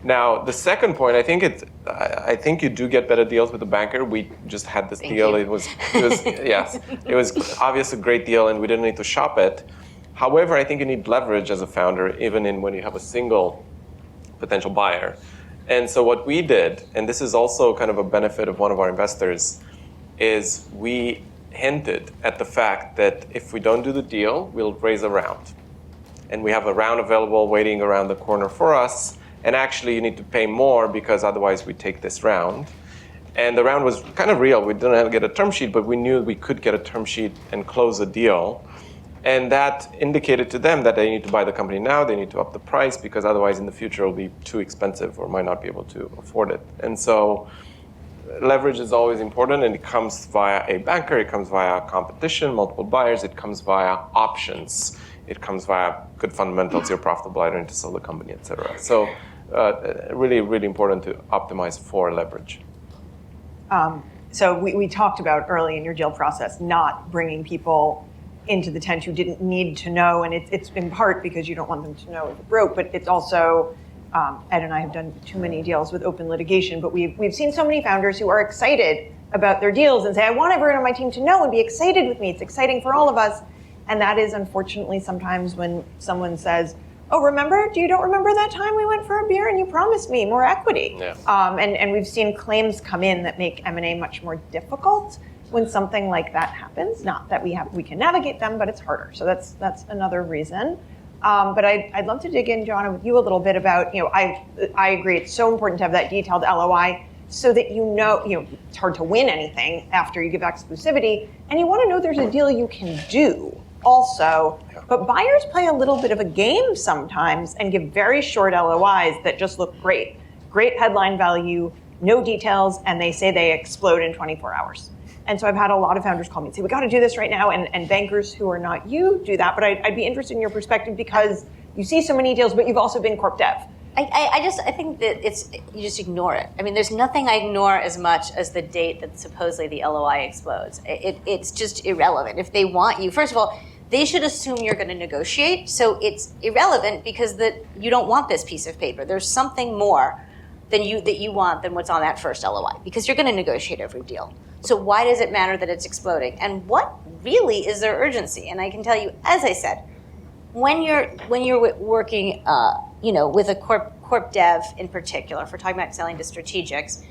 Now, the second point, I think you do get better deals with a banker. We just had this deal. It was yes, it was obviously a great deal, and we didn't need to shop it. However, I think you need leverage as a founder, even when you have a single potential buyer. And so what we did, and this is also kind of a benefit of one of our investors, is we hinted at the fact that if we don't do the deal, we'll raise a round. And we have a round available waiting around the corner for us. And actually, you need to pay more because otherwise we take this round. And the round was kind of real. We didn't get a term sheet, but we knew we could get a term sheet and close a deal. And that indicated to them that they need to buy the company now, they need to up the price, because otherwise in the future it'll be too expensive or might not be able to afford it. And so leverage is always important, and it comes via a banker, it comes via competition, multiple buyers, it comes via options, it comes via good fundamentals, you're profitable, I don't need to sell the company, etc. So really, really important to optimize for leverage. So we talked about early in your deal process not bringing people into the tent who didn't need to know, and it's in part because you don't want them to know if it broke, but it's also, Ed and I have done too many deals with open litigation, but we've seen so many founders who are excited about their deals and say, I want everyone on my team to know and be excited with me. It's exciting for all of us. And that is unfortunately sometimes when someone says, oh, you don't remember that time we went for a beer and you promised me more equity? Yeah. And we've seen claims come in that make M&A much more difficult when something like that happens. Not that we can navigate them, but it's harder. So that's another reason. But I'd love to dig in, Joanna, with you a little bit about, I agree, it's so important to have that detailed LOI so that it's hard to win anything after you give exclusivity, and you want to know there's a deal you can do also. But buyers play a little bit of a game sometimes and give very short LOIs that just look great. Great headline value, no details, and they say they explode in 24 hours. And so I've had a lot of founders call me and say, we got to do this right now. And bankers who are not you do that. But I'd be interested in your perspective, because you see so many deals, but you've also been corp dev. I think that you just ignore it. I mean, there's nothing I ignore as much as the date that supposedly the LOI explodes. It's just irrelevant. If they want you, first of all, they should assume you're going to negotiate. So it's irrelevant because you don't want this piece of paper. There's something more that you want than what's on that first LOI because you're going to negotiate every deal. So why does it matter that it's exploding? And what really is their urgency? And I can tell you, as I said, when you're working, with a corp dev in particular, if we're talking about selling to strategics,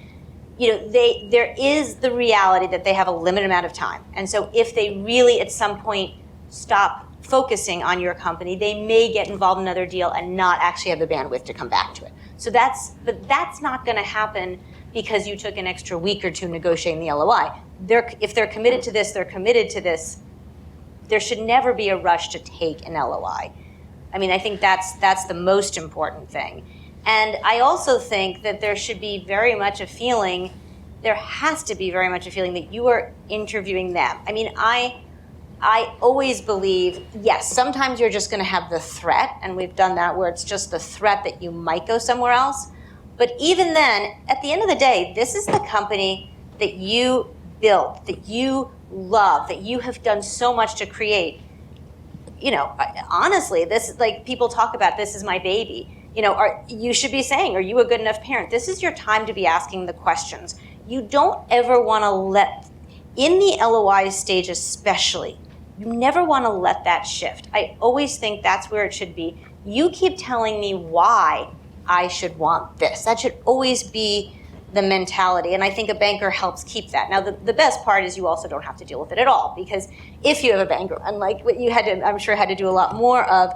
there is the reality that they have a limited amount of time. And so if they really at some point stop focusing on your company, they may get involved in another deal and not actually have the bandwidth to come back to it. So that's not going to happen because you took an extra week or two negotiating the LOI. If they're committed to this, they're committed to this. There should never be a rush to take an LOI. I mean, I think that's the most important thing. And I also think that there should be very much a feeling, there has to be very much a feeling that you are interviewing them. I mean, I always believe, yes, sometimes you're just going to have the threat, and we've done that where it's just the threat that you might go somewhere else. But even then, at the end of the day, this is the company that you built, that you love, that you have done so much to create. Honestly, this is like people talk about, this is my baby. You should be saying, are you a good enough parent? This is your time to be asking the questions. You don't ever want to in the LOI stage especially, you never want to let that shift. I always think that's where it should be. You keep telling me why I should want this. That should always be the mentality, and I think a banker helps keep that. Now, the best part is you also don't have to deal with it at all, because if you have a banker, unlike what you I'm sure had to do a lot more of,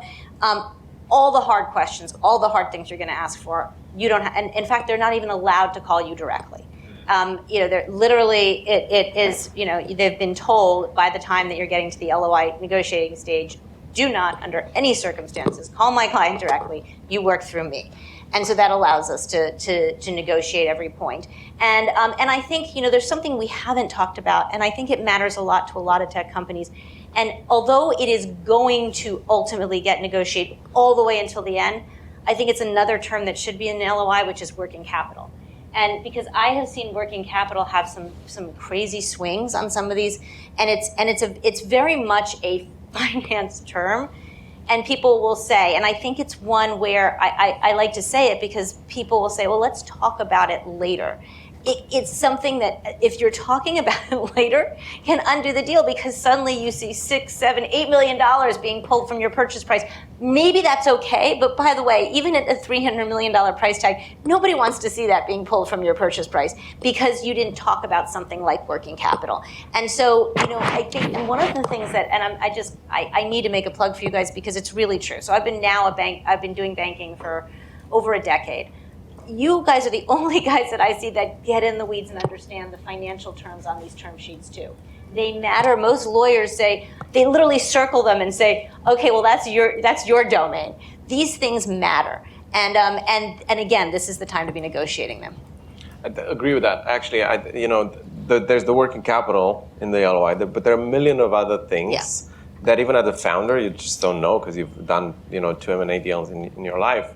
all the hard questions, all the hard things you're going to ask for, you don't and in fact, they're not even allowed to call you directly. They're literally, it is, they've been told by the time that you're getting to the LOI negotiating stage, do not, under any circumstances, call my client directly. You work through me. And so that allows us to negotiate every point. And I think, there's something we haven't talked about, and I think it matters a lot to a lot of tech companies. And although it is going to ultimately get negotiated all the way until the end, I think it's another term that should be in an LOI, which is working capital. And because I have seen working capital have some crazy swings on some of these, and it's very much a finance term. And people will say, and I think it's one where I like to say it because people will say, well, let's talk about it later. It's something that if you're talking about it later can undo the deal, because suddenly you see $6, $7, $8 million being pulled from your purchase price. Maybe that's okay, but by the way, even at a $300 million price tag, nobody wants to see that being pulled from your purchase price because you didn't talk about something like working capital. And so, I think, and one of the things that, and I need to make a plug for you guys because it's really true. So I've been doing banking for over a decade. You guys are the only guys that I see that get in the weeds and understand the financial terms on these term sheets too. They matter. Most lawyers say, they literally circle them and say, okay, well, that's your domain. These things matter. And again, this is the time to be negotiating them. I agree with that. Actually, there's the working capital in the LOI, but there are a million of other things that even as a founder, you just don't know because you've done, 2 M&A deals in your life.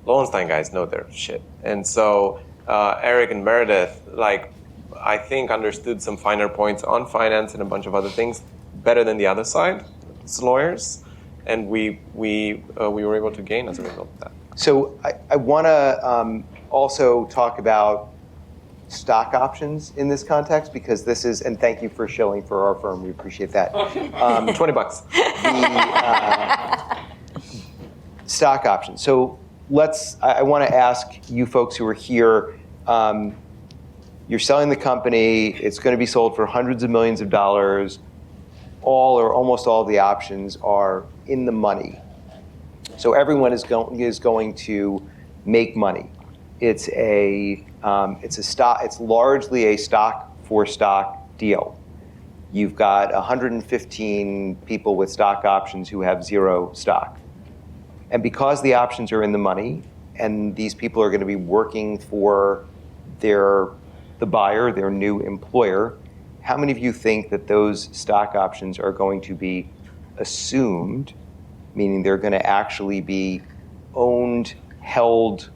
Lowenstein guys know their shit. And so Eric and Meredith, I think understood some finer points on finance and a bunch of other things better than the other side, as lawyers. And we were able to gain as a result of that. So I want to also talk about stock options in this context, because this is, and thank you for shilling for our firm, we appreciate that. $20. The stock options. So I want to ask you folks who are here, you're selling the company, it's going to be sold for hundreds of millions of dollars. All or almost all of the options are in the money. So everyone is going to make money. It's largely a stock for stock deal. You've got 115 people with stock options who have zero stock. And because the options are in the money, and these people are going to be working for the buyer, their new employer, how many of you think that those stock options are going to be assumed, meaning they're going to actually be owned, held,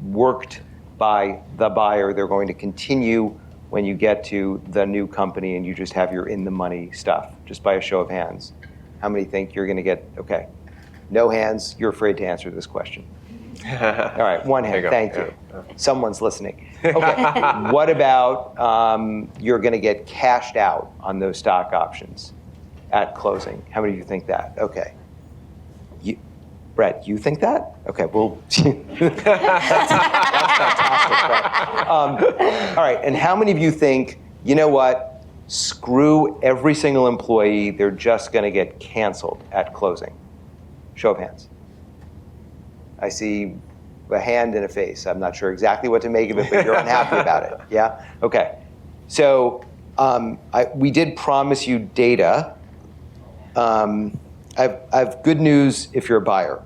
worked by the buyer. They're going to continue when you get to the new company and you just have your in the money stuff, just by a show of hands. How many think you're going to get, okay. No hands, you're afraid to answer this question. All right, one hand, thank you. Someone's listening. Okay, what about you're going to get cashed out on those stock options at closing? How many of you think that? Okay. Brett, you think that? Okay, well, that's fantastic, Brett. All right, and how many of you think, you know what, screw every single employee, they're just going to get canceled at closing? Show of hands. I see a hand and a face. I'm not sure exactly what to make of it, but you're unhappy about it. Yeah? Okay. So we did promise you data. I've good news if you're a buyer.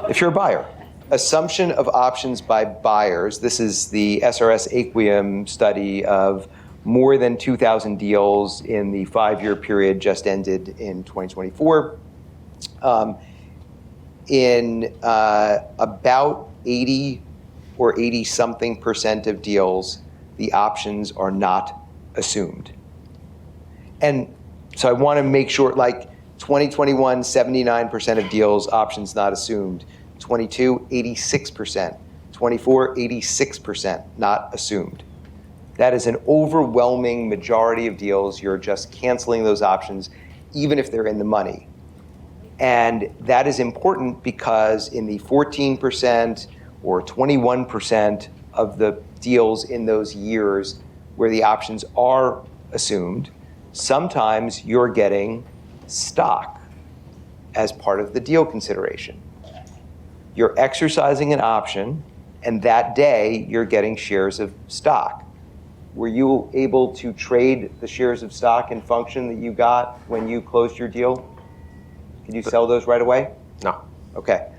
If you're a buyer. Assumption of options by buyers. This is the SRS Aquium study of more than 2,000 deals in the 5-year period just ended in 2024. In about 80 or 80-something% of deals, the options are not assumed. And so I want to make sure, like 2021, 79% of deals, options not assumed. 22, 86%. 24, 86% not assumed. That is an overwhelming majority of deals. You're just canceling those options, even if they're in the money. And that is important because in the 14% or 21% of the deals in those years where the options are assumed, sometimes you're getting stock as part of the deal consideration. You're exercising an option, and that day you're getting shares of stock. Were you able to trade the shares of stock in function that you got when you closed your deal? Could you sell those right away? No. Okay.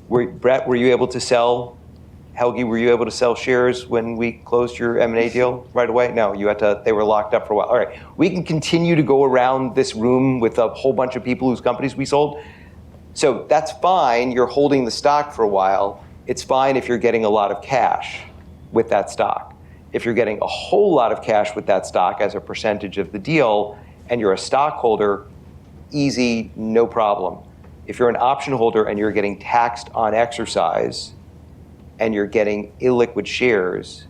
Brett, were you able to sell? Helgi, were you able to sell shares when we closed your M&A deal right away? No, you had to. They were locked up for a while. All right. We can continue to go around this room with a whole bunch of people whose companies we sold. So that's fine. You're holding the stock for a while. It's fine if you're getting a lot of cash with that stock. If you're getting a whole lot of cash with that stock as a percentage of the deal and you're a stockholder, easy, no problem. If you're an option holder and you're getting taxed on exercise and you're getting illiquid shares,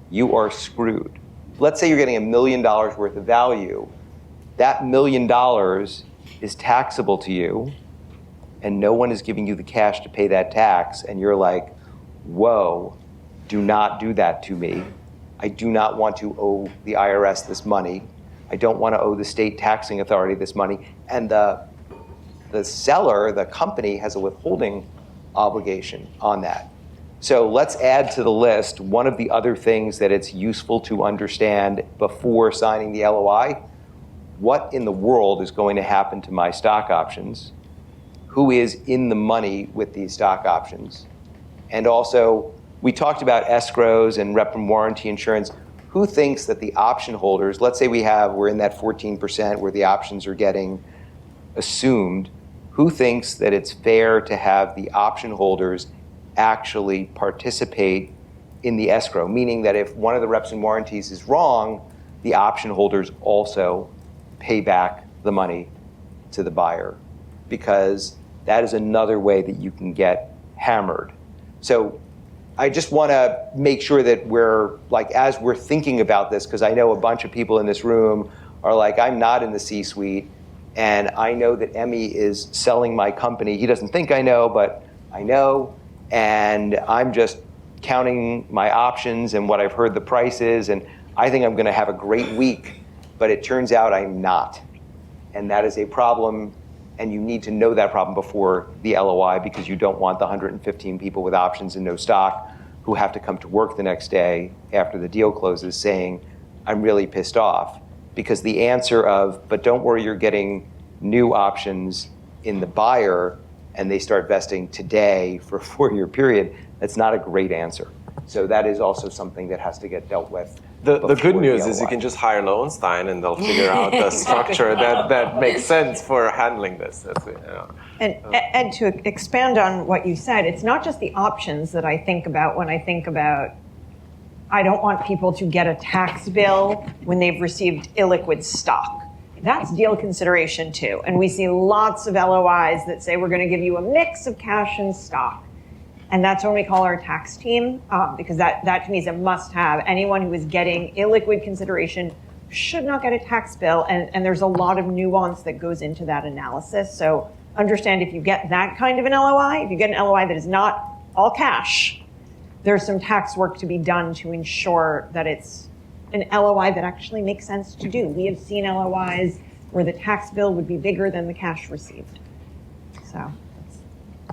you are screwed. Let's say you're getting $1 million worth of value. That $1 million is taxable to you, and no one is giving you the cash to pay that tax, and you're like, whoa, do not do that to me. I do not want to owe the IRS this money. I don't want to owe the state taxing authority this money. And the seller, the company, has a withholding obligation on that. So let's add to the list one of the other things that it's useful to understand before signing the LOI. What in the world is going to happen to my stock options? Who is in the money with these stock options? And also, we talked about escrows and rep and warranty insurance. Who thinks that the option holders, let's say we're in that 14% where the options are getting assumed, who thinks that it's fair to have the option holders actually participate in the escrow? Meaning that if one of the reps and warranties is wrong, the option holders also pay back the money to the buyer, because that is another way that you can get hammered. So I just want to make sure that we're, like, as we're thinking about this, because I know a bunch of people in this room are like, I'm not in the C-suite, and I know that Emmy is selling my company. He doesn't think I know, but I know, and I'm just counting my options and what I've heard the price is, and I think I'm going to have a great week, but it turns out I'm not. And that is a problem, and you need to know that problem before the LOI, because you don't want the 115 people with options and no stock who have to come to work the next day after the deal closes saying, I'm really pissed off. Because the answer of, but don't worry, you're getting new options in the buyer and they start vesting today for a 4-year period, that's not a great answer. So that is also something that has to get dealt with The good before news the is you LOI. can just hire Lowenstein and they'll figure out the structure that makes sense for handling this. And to expand on what you said, it's not just the options that I think about when I think about, I don't want people to get a tax bill when they've received illiquid stock. That's deal consideration too. And we see lots of LOIs that say we're going to give you a mix of cash and stock. And that's when we call our tax team, because that to me is a must-have. Anyone who is getting illiquid consideration should not get a tax bill, and there's a lot of nuance that goes into that analysis. So understand if you get that kind of an LOI, if you get an LOI that is not all cash, there's some tax work to be done to ensure that it's an LOI that actually makes sense to do. We have seen LOIs where the tax bill would be bigger than the cash received. So.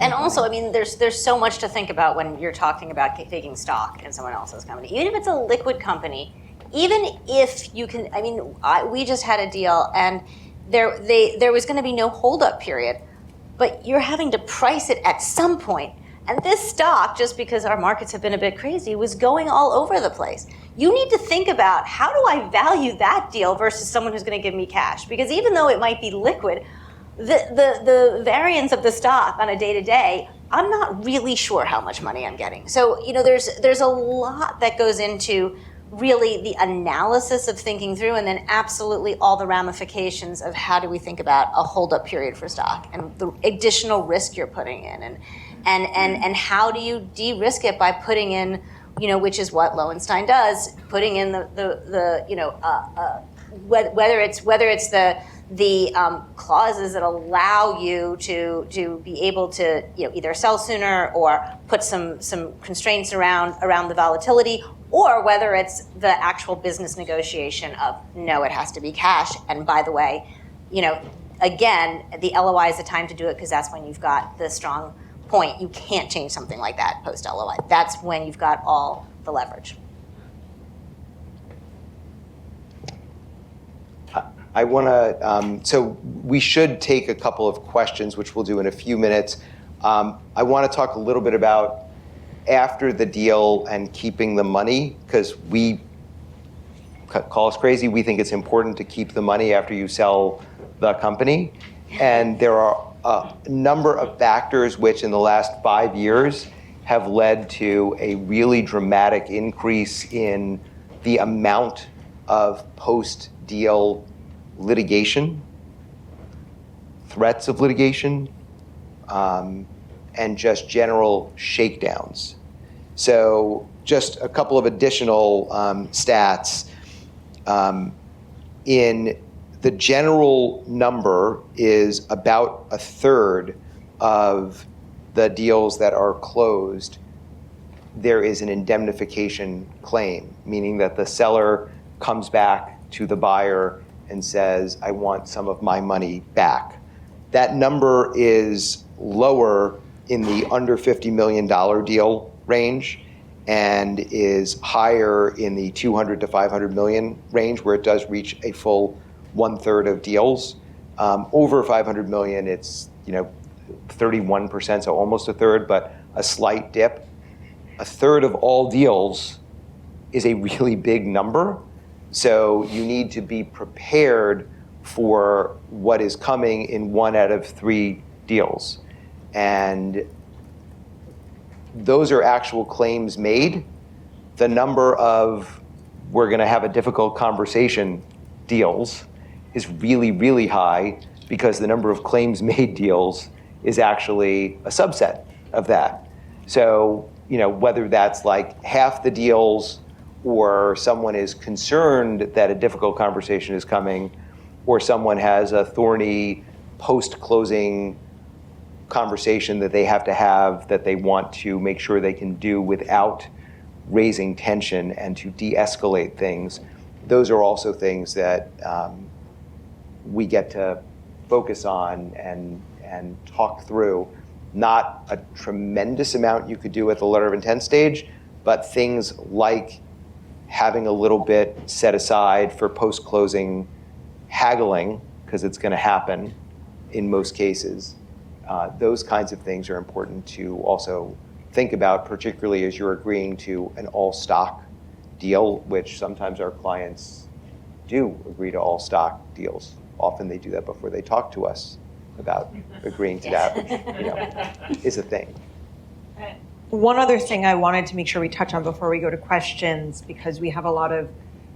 And also, I mean, there's so much to think about when you're talking about taking stock in someone else's company. Even if it's a liquid company, even if you can, I mean, we just had a deal and there was going to be no holdup period, but you're having to price it at some point. And this stock, just because our markets have been a bit crazy, was going all over the place. You need to think about, how do I value that deal versus someone who's going to give me cash? Because even though it might be liquid, the variance of the stock on a day-to-day, I'm not really sure how much money I'm getting. So, there's a lot that goes into really the analysis of thinking through, and then absolutely all the ramifications of how do we think about a hold-up period for stock and the additional risk you're putting in, and how do you de-risk it by putting in, which is what Lowenstein does, putting in whether it's the clauses that allow you to be able to either sell sooner or put some constraints around the volatility, or whether it's the actual business negotiation of no, it has to be cash. And by the way, again, the LOI is the time to do it because that's when you've got the strong point. You can't change something like that post LOI. That's when you've got all the leverage. I want to, so we should take a couple of questions, which we'll do in a few minutes. I want to talk a little bit about after the deal and keeping the money, because we, call us crazy, we think it's important to keep the money after you sell the company. And there are a number of factors which in the last 5 years have led to a really dramatic increase in the amount of post-deal litigation, threats of litigation, and just general shakedowns. So just a couple of additional stats. In the general number is about a third of the deals that are closed, there is an indemnification claim, meaning that the seller comes back to the buyer and says, I want some of my money back. That number is lower in the under $50 million deal range and is higher in the 200 to 500 million range, where it does reach a full 1/3 of deals. Over 500 million, it's 31%, so almost a third, but a slight dip. A third of all deals is a really big number. So you need to be prepared for what is coming in 1 out of 3 deals. And those are actual claims made. The number of we're going to have a difficult conversation deals is really, really high because the number of claims made deals is actually a subset of that. So, whether that's like half the deals or someone is concerned that a difficult conversation is coming, or someone has a thorny post-closing conversation that they have to have that they want to make sure they can do without raising tension and to de-escalate things, those are also things that we get to focus on and talk through. Not a tremendous amount you could do at the letter of intent stage, but things like having a little bit set aside for post-closing haggling, because it's going to happen in most cases. Those kinds of things are important to also think about, particularly as you're agreeing to an all-stock deal, which sometimes our clients do agree to all stock deals. Often they do that before they talk to us about agreeing to that, which is a thing. One other thing I wanted to make sure we touch on before we go to questions, because we have a lot of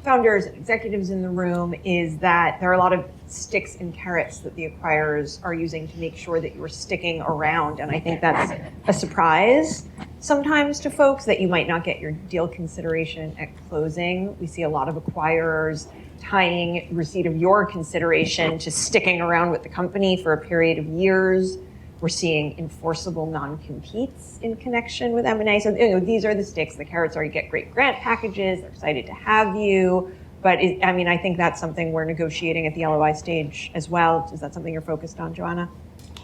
founders and executives in the room, is that there are a lot of sticks and carrots that the acquirers are using to make sure that you're sticking around. And I think that's a surprise sometimes to folks, that you might not get your deal consideration at closing. We see a lot of acquirers tying receipt of your consideration to sticking around with the company for a period of years. We're seeing enforceable non-competes in connection with M&A. So these are the sticks. The carrots are you get great grant packages. They're excited to have you. But I think that's something we're negotiating at the LOI stage as well. Is that something you're focused on, Joanna?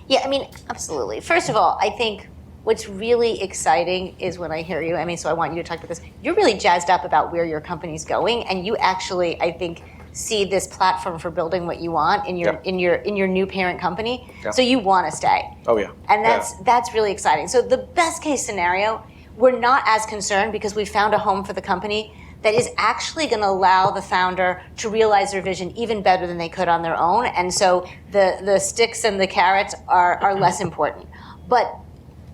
Yeah, absolutely. First of all, I think what's really exciting is when I hear you, so I want you to talk about this. You're really jazzed up about where your company's going, and you actually, I think, see this platform for building what you want in your new parent company. Yeah. So you want to stay. Oh yeah. And that's really exciting. So the best case scenario, we're not as concerned because we found a home for the company that is actually going to allow the founder to realize their vision even better than they could on their own. And so the sticks and the carrots are less important. But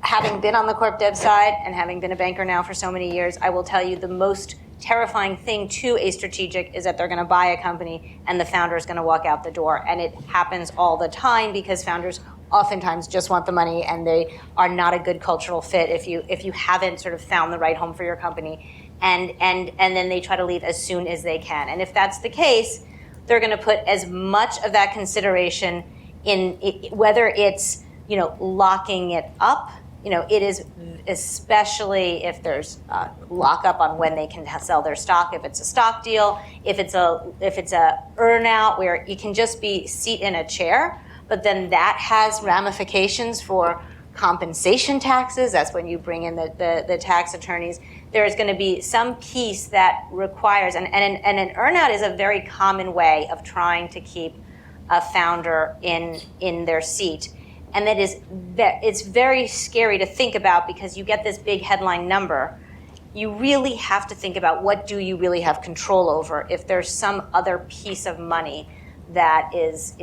having been on the corp dev side and having been a banker now for so many years, I will tell you the most terrifying thing to a strategic is that they're going to buy a company and the founder is going to walk out the door. And it happens all the time because founders oftentimes just want the money and they are not a good cultural fit if you haven't sort of found the right home for your company. And then they try to leave as soon as they can. And if that's the case, they're going to put as much of that consideration in whether it's locking it up. It is, especially if there's a lockup on when they can sell their stock, if it's a stock deal, if it's a earn-out where you can just be seat in a chair, but then that has ramifications for compensation taxes. That's when you bring in the tax attorneys. There is going to be some piece that requires, and an earn-out is a very common way of trying to keep a founder in their seat. And it's very scary to think about because you get this big headline number. You really have to think about what do you really have control over if there's some other piece of money that is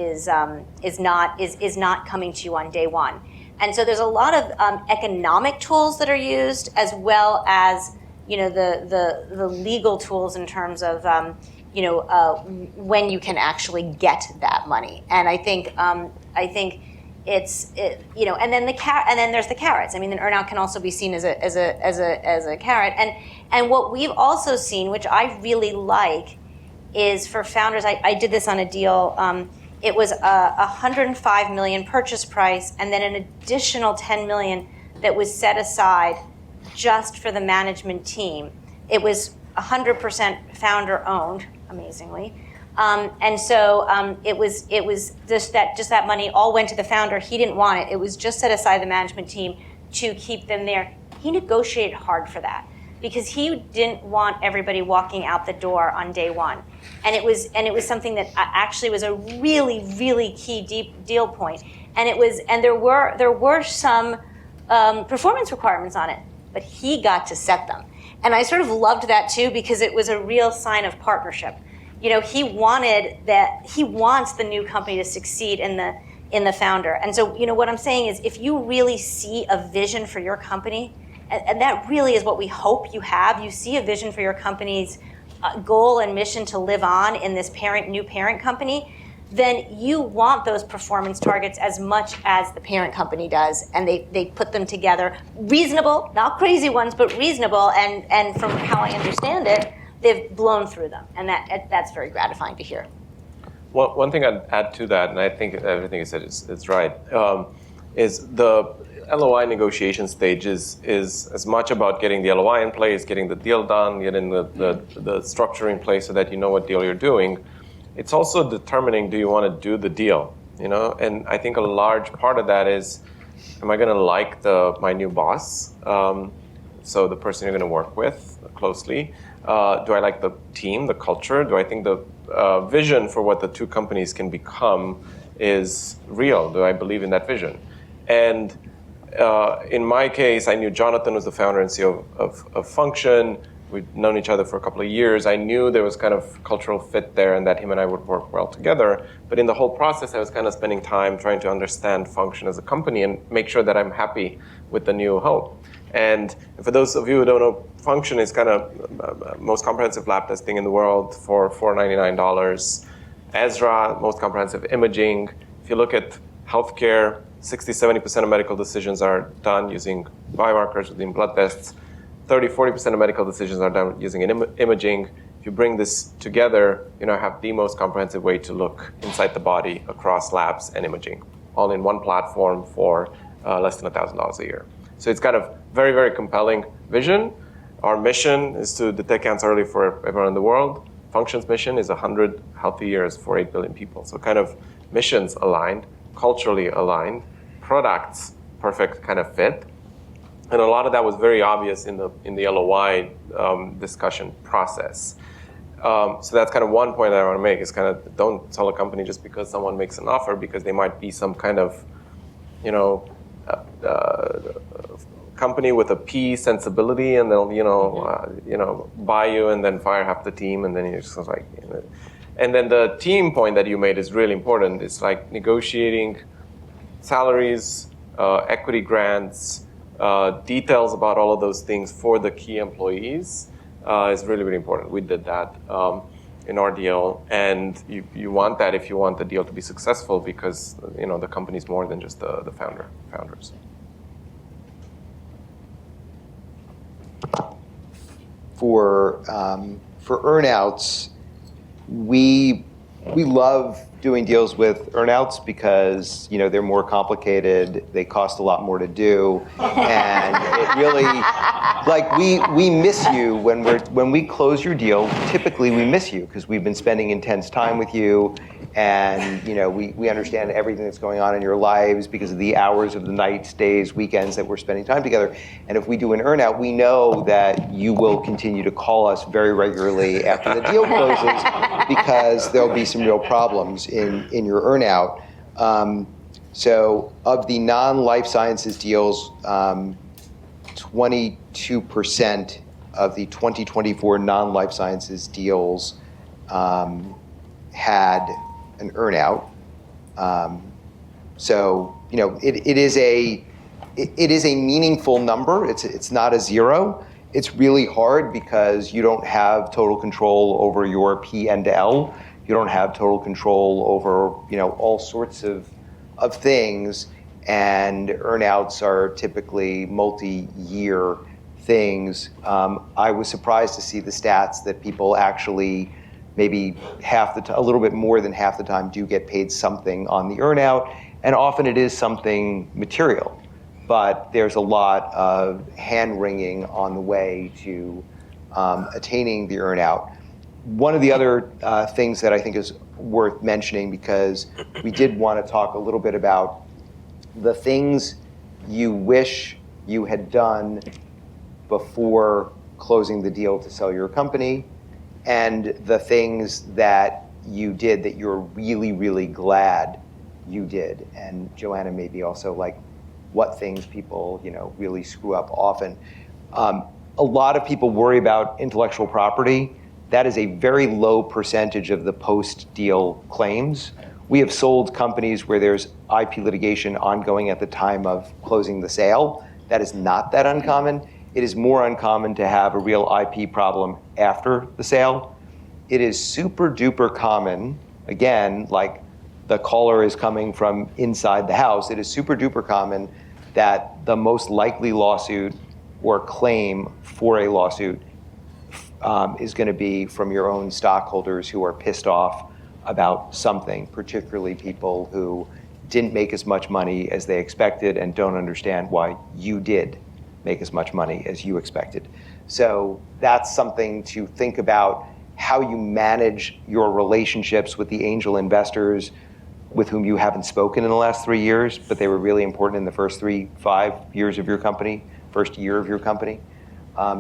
not coming to you on day one. And so there's a lot of economic tools that are used as well as the legal tools in terms of when you can actually get that money. And I think and then there's the carrots. An earnout can also be seen as a carrot. And what we've also seen, which I really like, is for founders. I did this on a deal. It was a $105 million purchase price, and then an additional $10 million that was set aside just for the management team. It was 100% founder owned, amazingly. And so it was just that money all went to the founder. He didn't want it. It was just set aside the management team to keep them there. He negotiated hard for that because he didn't want everybody walking out the door on day one. And it was something that actually was a really, really key deep deal point. And there were some performance requirements on it, but he got to set them. And I sort of loved that too because it was a real sign of partnership. He wants the new company to succeed in the founder. And so, what I'm saying is if you really see a vision for your company, and that really is what we hope you have, you see a vision for your company's goal and mission to live on in this new parent company, then you want those performance targets as much as the parent company does. And they put them together, reasonable, not crazy ones, but reasonable. And from how I understand it, they've blown through them, and that's very gratifying to hear. One thing I'd add to that, and I think everything you said is right, is the LOI negotiation stage is as much about getting the LOI in place, getting the deal done, getting the structure in place so that you know what deal you're doing. It's also determining, do you want to do the deal? And I think a large part of that is, am I going to like my new boss? So the person you're going to work with closely. Do I like the team, the culture? Do I think the vision for what the two companies can become is real? Do I believe in that vision? And in my case, I knew Jonathan was the founder and CEO of Function. we'd known each other for a couple of years. I knew there was kind of cultural fit there and that him and I would work well together. But in the whole process, I was kind of spending time trying to understand Function as a company and make sure that I'm happy with the new home. And for those of you who don't know, Function is kind of most comprehensive lab testing in the world for $499. Ezra, most comprehensive imaging. If you look at healthcare, 60-70% of medical decisions are done using biomarkers, using blood tests. 30-40% of medical decisions are done using imaging. If you bring this together, have the most comprehensive way to look inside the body across labs and imaging, all in one platform for less than $1,000 a year. So it's kind of very, very compelling vision. Our mission is to detect cancer early for everyone in the world. Function's mission is 100 healthy years for 8 billion people. So kind of missions aligned, culturally aligned, products perfect kind of fit. And a lot of that was very obvious in the LOI discussion process. So that's kind of one point that I want to make is kind of don't sell a company just because someone makes an offer, because they might be some kind of, company with a P sensibility, and they'll buy you and then fire half the team, and then you're just like. And then the team point that you made is really important. It's like negotiating salaries, equity grants. Details about all of those things for the key employees is really, really important. We did that in our deal, and you want that if you want the deal to be successful, because the company's more than just the founders. For earnouts, we love doing deals with earnouts because they're more complicated, they cost a lot more to do, and it really, we miss you when we close your deal. Typically we miss you because we've been spending intense time with you, and we understand everything that's going on in your lives because of the hours of the nights, days, weekends that we're spending time together. And if we do an earnout, we know that you will continue to call us very regularly after the deal closes, because there'll be some real problems in your earnout. So of the non-life sciences deals, 22% of the 2024 non-life sciences deals had an earnout. So it is a meaningful number. It's not a zero. It's really hard because you don't have total control over your P and L. You don't have total control over all sorts of things, and earnouts are typically multi-year things. I was surprised to see the stats that people actually maybe a little bit more than half the time do get paid something on the earnout, and often it is something material. But there's a lot of hand-wringing on the way to attaining the earnout. One of the other things that I think is worth mentioning, because we did want to talk a little bit about the things you wish you had done before closing the deal to sell your company, and the things that you did that you're really, really glad you did. And Joanna, maybe also what things people really screw up often. A lot of people worry about intellectual property. That is a very low percentage of the post-deal claims. We have sold companies where there's IP litigation ongoing at the time of closing the sale. That is not that uncommon. It is more uncommon to have a real IP problem after the sale. It is super duper common, again, like the caller is coming from inside the house, it is super duper common that the most likely lawsuit or claim for a lawsuit is going to be from your own stockholders who are pissed off about something, particularly people who didn't make as much money as they expected and don't understand why you did make as much money as you expected. So that's something to think about, how you manage your relationships with the angel investors with whom you haven't spoken in the last 3 years, but they were really important in the first 3-5 years of your company, first year of your company.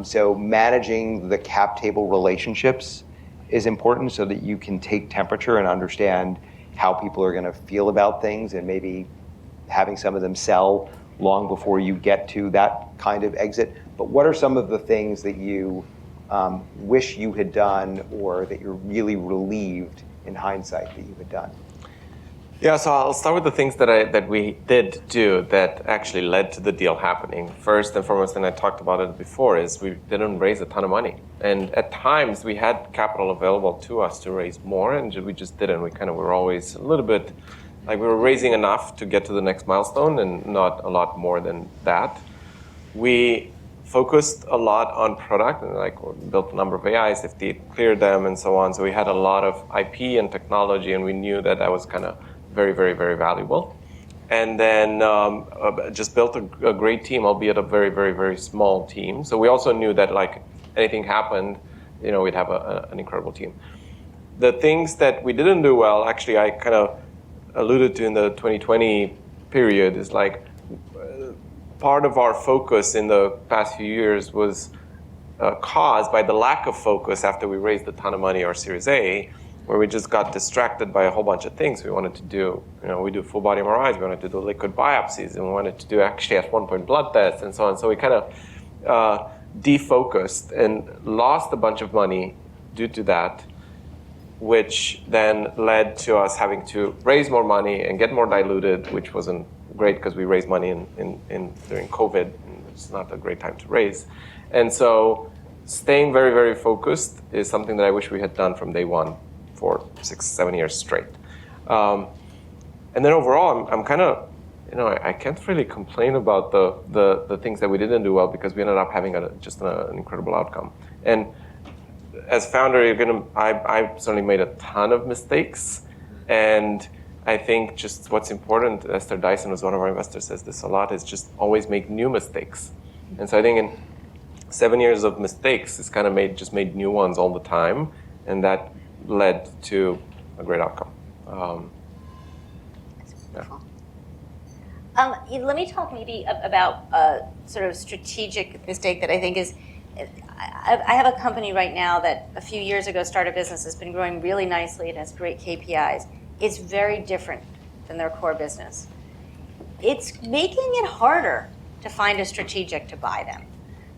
So managing the cap table relationships is important so that you can take temperature and understand how people are going to feel about things, and maybe having some of them sell long before you get to that kind of exit. But what are some of the things that you wish you had done, or that you're really relieved in hindsight that you had done? Yeah, so I'll start with the things that we did do that actually led to the deal happening. First and foremost, and I talked about it before, is we didn't raise a ton of money. And at times we had capital available to us to raise more, and we just didn't. We kind of were always a little bit, like we were raising enough to get to the next milestone and not a lot more than that. We focused a lot on product and built a number of AIs, if they cleared them and so on. So we had a lot of IP and technology, and we knew that was kind of very, very, very valuable. And then just built a great team, albeit a very, very, very small team. So we also knew that anything happened, we'd have an incredible team. The things that we didn't do well, actually, I kind of alluded to in the 2020 period, is part of our focus in the past few years was caused by the lack of focus after we raised a ton of money, our Series A, where we just got distracted by a whole bunch of things we wanted to do. We do full body MRIs, we wanted to do liquid biopsies, and we wanted to do actually at one point blood tests and so on. So we kind of defocused and lost a bunch of money due to that, which then led to us having to raise more money and get more diluted, which wasn't great because we raised money during COVID, and it's not a great time to raise. And so staying very, very focused is something that I wish we had done from day one for 6-7 years straight. And then overall, I'm kind of, I can't really complain about the things that we didn't do well, because we ended up having just an incredible outcome. And as founder, I certainly made a ton of mistakes. And I think just what's important, Esther Dyson was one of our investors, says this a lot, is just always make new mistakes. And so I think in 7 years of mistakes, it's kind of made new ones all the time. And that led to a great outcome. Let me talk maybe about a sort of strategic mistake that I think is, I have a company right now that a few years ago started a business, has been growing really nicely and has great KPIs. It's very different than their core business. It's making it harder to find a strategic to buy them,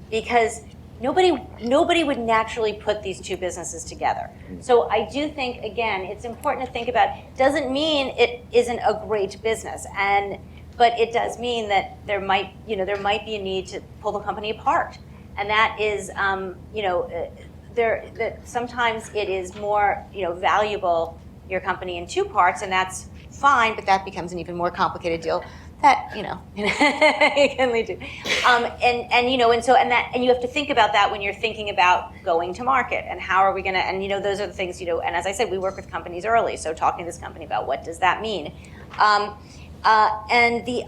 because nobody would naturally put these two businesses together. So I do think, again, it's important to think about, doesn't mean it isn't a great business, but it does mean that there might be a need to pull the company apart. And that is, that sometimes it is more, valuable, your company, in two parts, and that's fine, but that becomes an even more complicated deal that, it can lead to. And you have to think about that when you're thinking about going to market and how are we gonna, and those are the things, and as I said, we work with companies early, so talking to this company about what does that mean. And the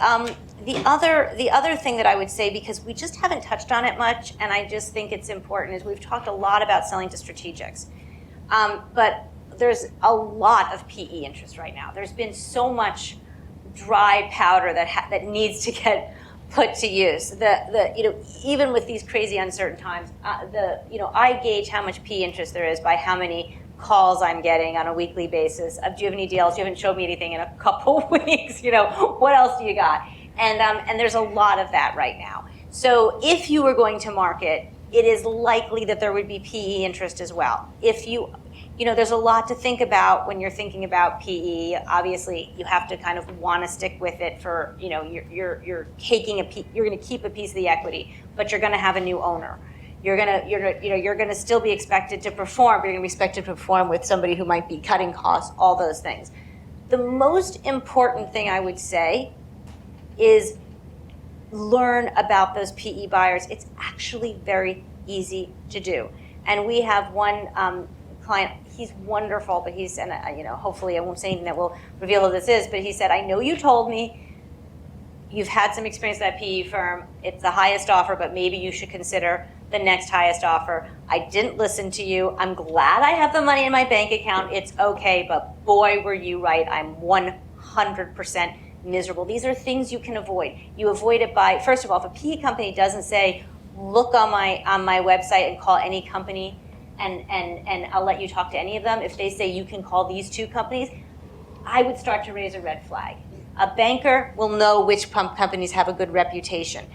other thing that I would say, because we just haven't touched on it much, and I just think it's important, is we've talked a lot about selling to strategics. But there's a lot of PE interest right now. There's been so much dry powder that needs to get put to use. Even with these crazy uncertain times, I gauge how much PE interest there is by how many calls I'm getting on a weekly basis. Do you have any deals? You haven't showed me anything in a couple weeks. What else do you got? And there's a lot of that right now. So if you were going to market, it is likely that there would be PE interest as well. If there's a lot to think about when you're thinking about PE. Obviously, you have to kind of want to stick with it for, you're taking you're going to keep a piece of the equity, but you're going to have a new owner. You're going to still be expected to perform, but you're going to be expected to perform with somebody who might be cutting costs, all those things. The most important thing I would say is learn about those PE buyers. It's actually very easy to do. And we have one client, he's wonderful, but he's, and hopefully I won't say anything that will reveal who this is, but he said, I know you told me you've had some experience with that PE firm. It's the highest offer, but maybe you should consider the next highest offer. I didn't listen to you. I'm glad I have the money in my bank account. It's okay, but boy, were you right. I'm 100% miserable. These are things you can avoid. You avoid it by, first of all, if a PE company doesn't say, look on my website and call any company, and I'll let you talk to any of them. If they say you can call these two companies, I would start to raise a red flag. A banker will know which companies have a good reputation.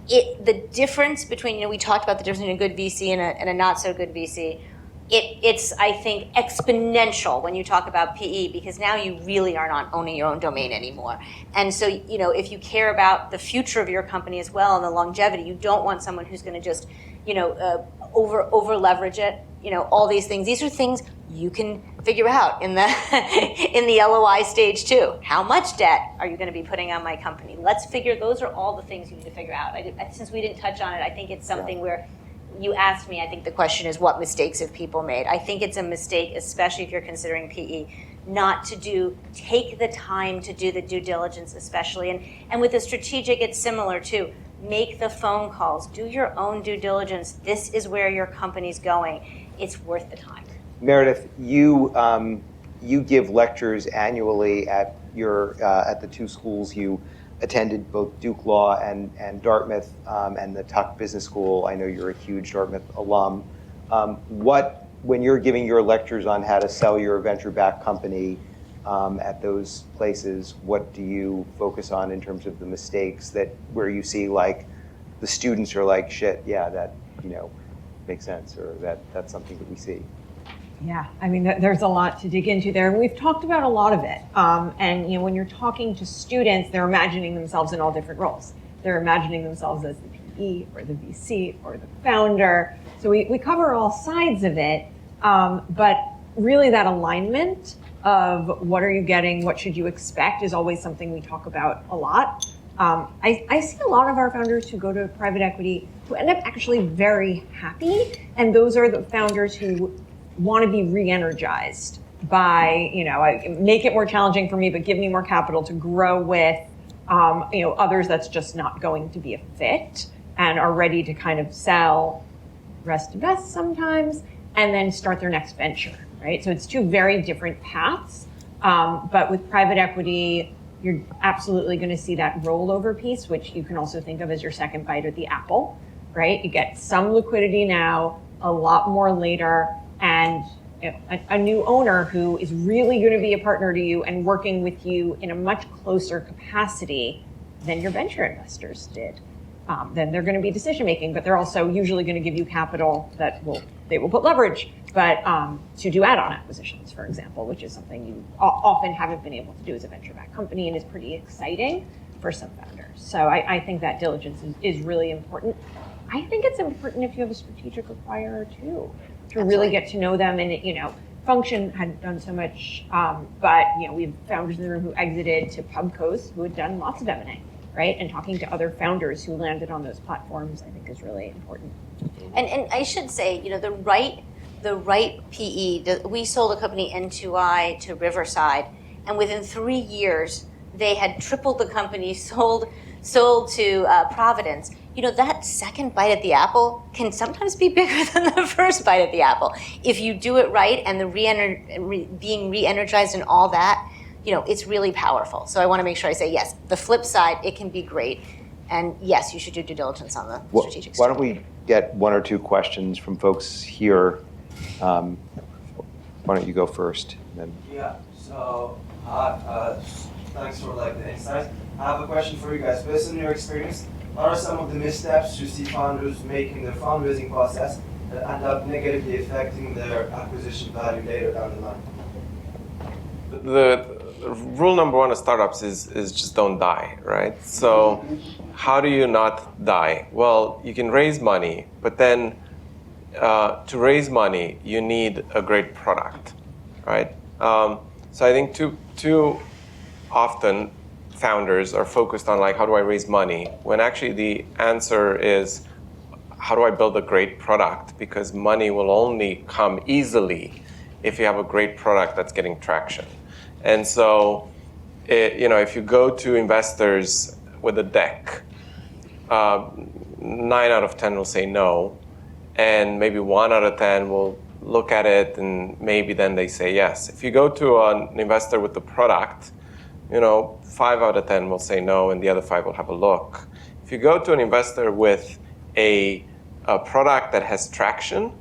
the difference between, we talked about the difference between a good VC and a not so good VC. It's, I think, exponential when you talk about PE, because now you really are not owning your own domain anymore. And so, if you care about the future of your company as well and the longevity, you don't want someone who's going to just, over leverage it. All these things. These are things you can figure out in the in the LOI stage too. How much debt are you going to be putting on my company? Those are all the things you need to figure out. Since we didn't touch on it, I think it's something where you asked me, I think the question is, what mistakes have people made? I think it's a mistake, especially if you're considering PE, not to take the time to do the due diligence, especially. And with a strategic, it's similar too. Make the phone calls, do your own due diligence. This is where your company's going. It's worth the time. Meredith, you give lectures annually at the two schools you attended, both Duke Law and Dartmouth, and the Tuck Business School. I know you're a huge Dartmouth alum. When you're giving your lectures on how to sell your venture-backed company at those places, what do you focus on in terms of the mistakes where you see like the students are like, shit, yeah, that makes sense, or that's something that we see? Yeah, I mean, there's a lot to dig into there. And we've talked about a lot of it. And when you're talking to students, they're imagining themselves in all different roles. They're imagining themselves as the PE or the VC or the founder. So we cover all sides of it. But really that alignment of what are you getting, what should you expect is always something we talk about a lot. I see a lot of our founders who go to private equity who end up actually very happy. And those are the founders who want to be re-energized by, make it more challenging for me, but give me more capital to grow with, others that's just not going to be a fit, and are ready to kind of sell, rest invest sometimes, and then start their next venture, right? So it's two very different paths. But with private equity, you're absolutely going to see that rollover piece, which you can also think of as your second bite at the apple, right? You get some liquidity now, a lot more later, and a new owner who is really going to be a partner to you and working with you in a much closer capacity than your venture investors did. Then they're going to be decision making, but they're also usually going to give you capital they will put leverage, but to do add-on acquisitions, for example, which is something you often haven't been able to do as a venture-backed company and is pretty exciting for some founders. So I think that diligence is really important. I think it's important if you have a strategic acquirer too, to really get to know them. And Function hadn't done so much, but we have founders in the room who exited to Pubcos who had done lots of M&A, right? And talking to other founders who landed on those platforms, I think, is really important. And I should say, the right PE. We sold a company N2I to Riverside, and within 3 years they had tripled the company, sold to Providence. That second bite at the apple can sometimes be bigger than the first bite at the apple. If you do it right and the being re-energized and all that, it's really powerful. So I want to make sure I say, yes, the flip side, it can be great. And yes, you should do due diligence on the strategic Why don't we get one or two questions from folks here? Why don't you go first? Then. Yeah, so thanks for the insights. I have a question for you guys. Based on your experience, what are some of the missteps you see founders make in their fundraising process that end up negatively affecting their acquisition value later down the line? The rule number one of startups is just don't die, right? So how do you not die? Well, you can raise money, but then to raise money, you need a great product, right? So I think too often founders are focused on how do I raise money, when actually the answer is how do I build a great product, because money will only come easily if you have a great product that's getting traction. And so, if you go to investors with a deck, 9 out of 10 will say no, and maybe 1 out of 10 will look at it and maybe then they say yes. If you go to an investor with the product, 5 out of 10 will say no, and the other 5 will have a look. If you go to an investor with a product that has traction,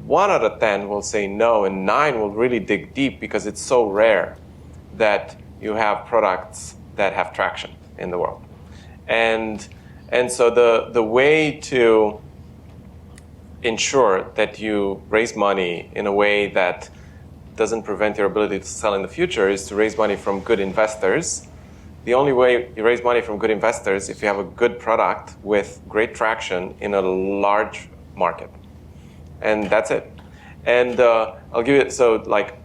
1 out of 10 will say no, and 9 will really dig deep because it's so rare that you have products that have traction in the world. And And so the way to ensure that you raise money in a way that doesn't prevent your ability to sell in the future is to raise money from good investors. The only way you raise money from good investors is if you have a good product with great traction in a large market. And that's it. And I'll give you, so like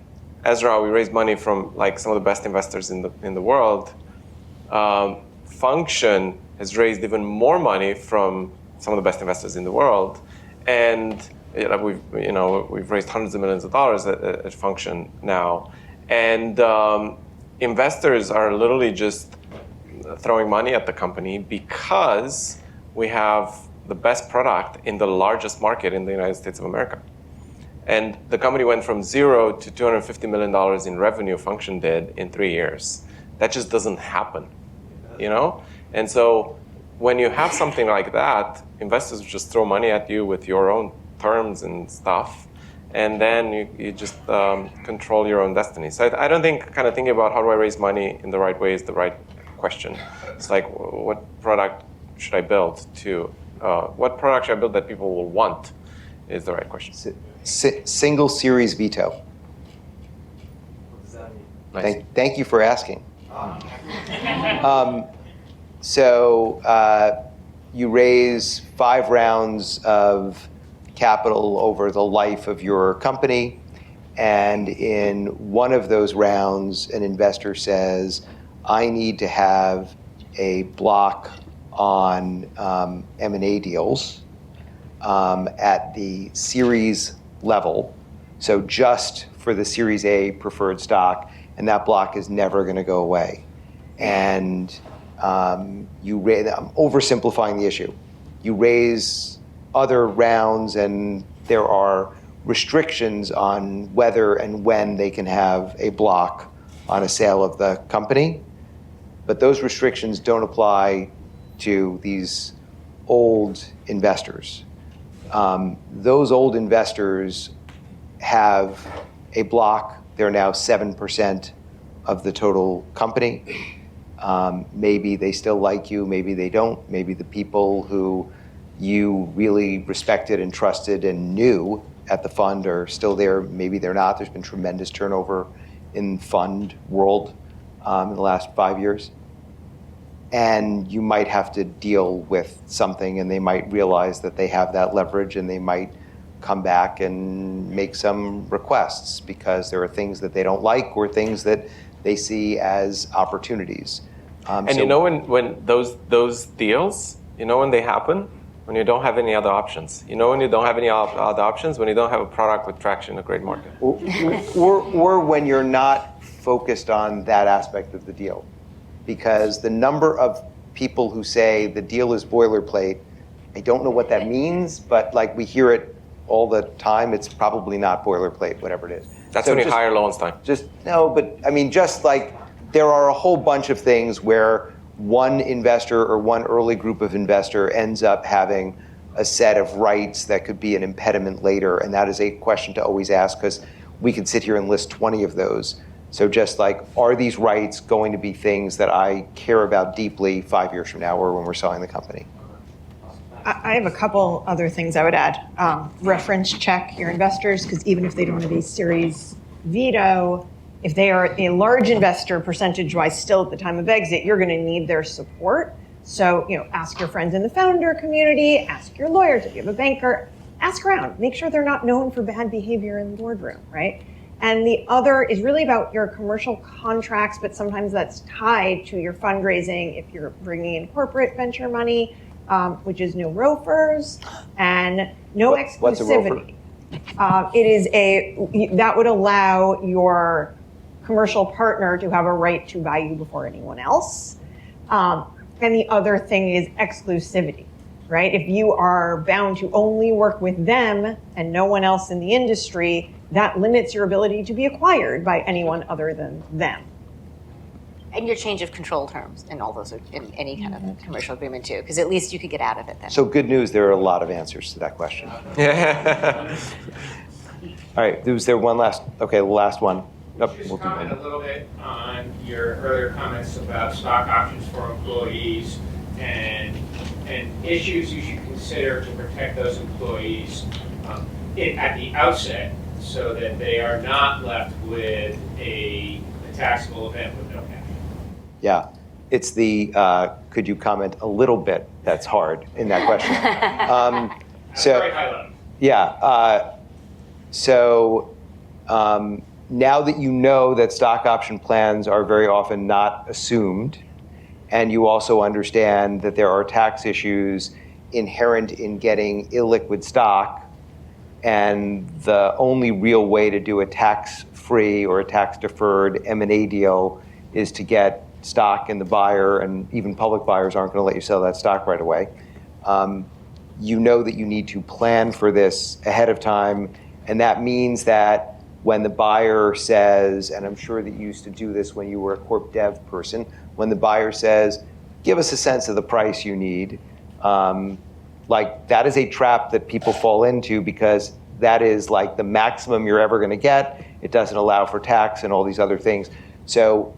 Ezra, we raised money from like some of the best investors in the world. Function has raised even more money from some of the best investors in the world. And we've raised hundreds of millions of dollars at Function now. And investors are literally just throwing money at the company because we have the best product in the largest market in the United States of America. And the company went from zero to $250 million in revenue, Function did, in 3 years. That just doesn't happen, you know? And so when you have something like that, investors just throw money at you with your own terms and stuff, and then you just control your own destiny. So I don't think kind of thinking about how do I raise money in the right way is the right question. It's like, what product should I build what product should I build that people will want is the right question. Single series veto. What does that mean? Nice. Thank you for asking. So you raise 5 rounds of capital over the life of your company, and in one of those rounds, an investor says, I need to have a block on M&A deals at the series level, so just for the Series A preferred stock, and that block is never going to go away. And I'm oversimplifying the issue. You raise other rounds, and there are restrictions on whether and when they can have a block on a sale of the company, but those restrictions don't apply to these old investors. Those old investors have a block. They're now 7% of the total company. Maybe they still like you, maybe they don't. Maybe the people who you really respected and trusted and knew at the fund are still there. Maybe they're not. There's been tremendous turnover in fund world in the last 5 years. And you might have to deal with something, and they might realize that they have that leverage, and they might come back and make some requests because there are things that they don't like or things that they see as opportunities. And you know when those deals, you know when they happen? When you don't have any other options. You know when you don't have any other options? When you don't have a product with traction in a great market. Or when you're not focused on that aspect of the deal. Because the number of people who say the deal is boilerplate, I don't know what that means, but like we hear it all the time, it's probably not boilerplate, whatever it is. That's when you hire Lowenstein. Just like there are a whole bunch of things where one investor or one early group of investor ends up having a set of rights that could be an impediment later, and that is a question to always ask, because we could sit here and list 20 of those. So just like, are these rights going to be things that I care about deeply 5 years from now or when we're selling the company? I have a couple other things I would add. Reference check your investors, because even if they don't have a series veto, if they are a large investor percentage-wise still at the time of exit, you're going to need their support. So, ask your friends in the founder community, ask your lawyers, if you have a banker, ask around. Make sure they're not known for bad behavior in the boardroom, right? And the other is really about your commercial contracts, but sometimes that's tied to your fundraising if you're bringing in corporate venture money, which is no ROFRs and no exclusivity. What's a ROFR? That would allow your commercial partner to have a right to buy you before anyone else. And the other thing is exclusivity, right? If you are bound to only work with them and no one else in the industry, that limits your ability to be acquired by anyone other than them. And your change of control terms and all those are in any kind of commercial agreement too, because at least you could get out of it then. So good news, there are a lot of answers to that question. All right, was there one last? Okay, the last one. Could you just comment a little bit on your earlier comments about stock options for employees and and issues you should consider to protect those employees at the outset so that they are not left with a taxable event with no cash? Yeah, it's the, could you comment a little bit, that's hard in that question. Very high level. Yeah, now that you know that stock option plans are very often not assumed, and you also understand that there are tax issues inherent in getting illiquid stock, and the only real way to do a tax-free or a tax-deferred M&A deal is to get stock in the buyer, and even public buyers aren't going to let you sell that stock right away. You know that you need to plan for this ahead of time, and that means that when the buyer says, and I'm sure that you used to do this when you were a corp dev person, when the buyer says, give us a sense of the price you need, like that is a trap that people fall into because that is like the maximum you're ever going to get. It doesn't allow for tax and all these other things. So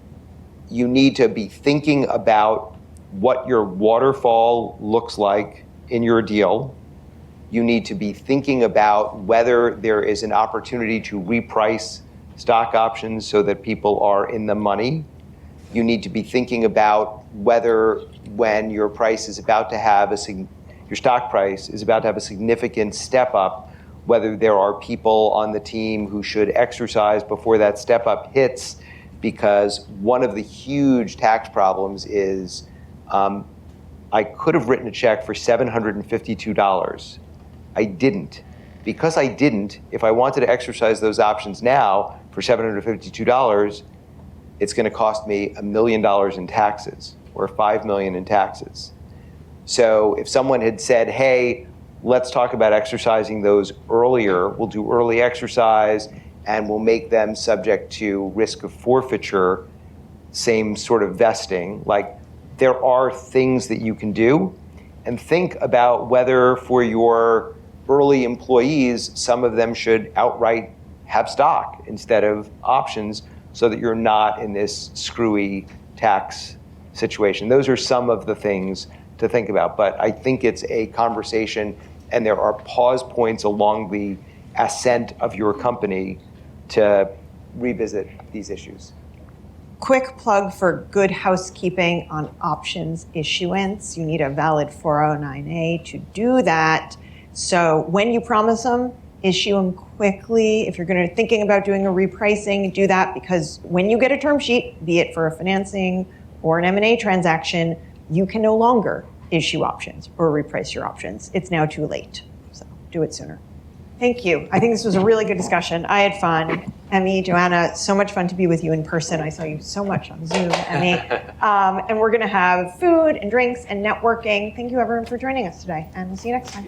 you need to be thinking about what your waterfall looks like in your deal. You need to be thinking about whether there is an opportunity to reprice stock options so that people are in the money. You need to be thinking about whether when your price is about to have your stock price is about to have a significant step up, whether there are people on the team who should exercise before that step up hits, because one of the huge tax problems is I could have written a check for $752. I didn't. Because I didn't, if I wanted to exercise those options now for $752, it's going to cost me $1 million in taxes or $5 million in taxes. So if someone had said, hey, let's talk about exercising those earlier, we'll do early exercise and we'll make them subject to risk of forfeiture, same sort of vesting, like there are things that you can do, and think about whether for your early employees, some of them should outright have stock instead of options so that you're not in this screwy tax situation. Those are some of the things to think about, but I think it's a conversation and there are pause points along the ascent of your company to revisit these issues. Quick plug for good housekeeping on options issuance. You need a valid 409A to do that. So when you promise them, issue them quickly. If you're thinking about doing a repricing, do that, because when you get a term sheet, be it for a financing or an M&A transaction, you can no longer issue options or reprice your options. It's now too late. So do it sooner. Thank you. I think this was a really good discussion. I had fun. Emmy, Joanna, so much fun to be with you in person. I saw you so much on Zoom, Emmy. And we're going to have food and drinks and networking. Thank you, everyone, for joining us today. And we'll see you next time.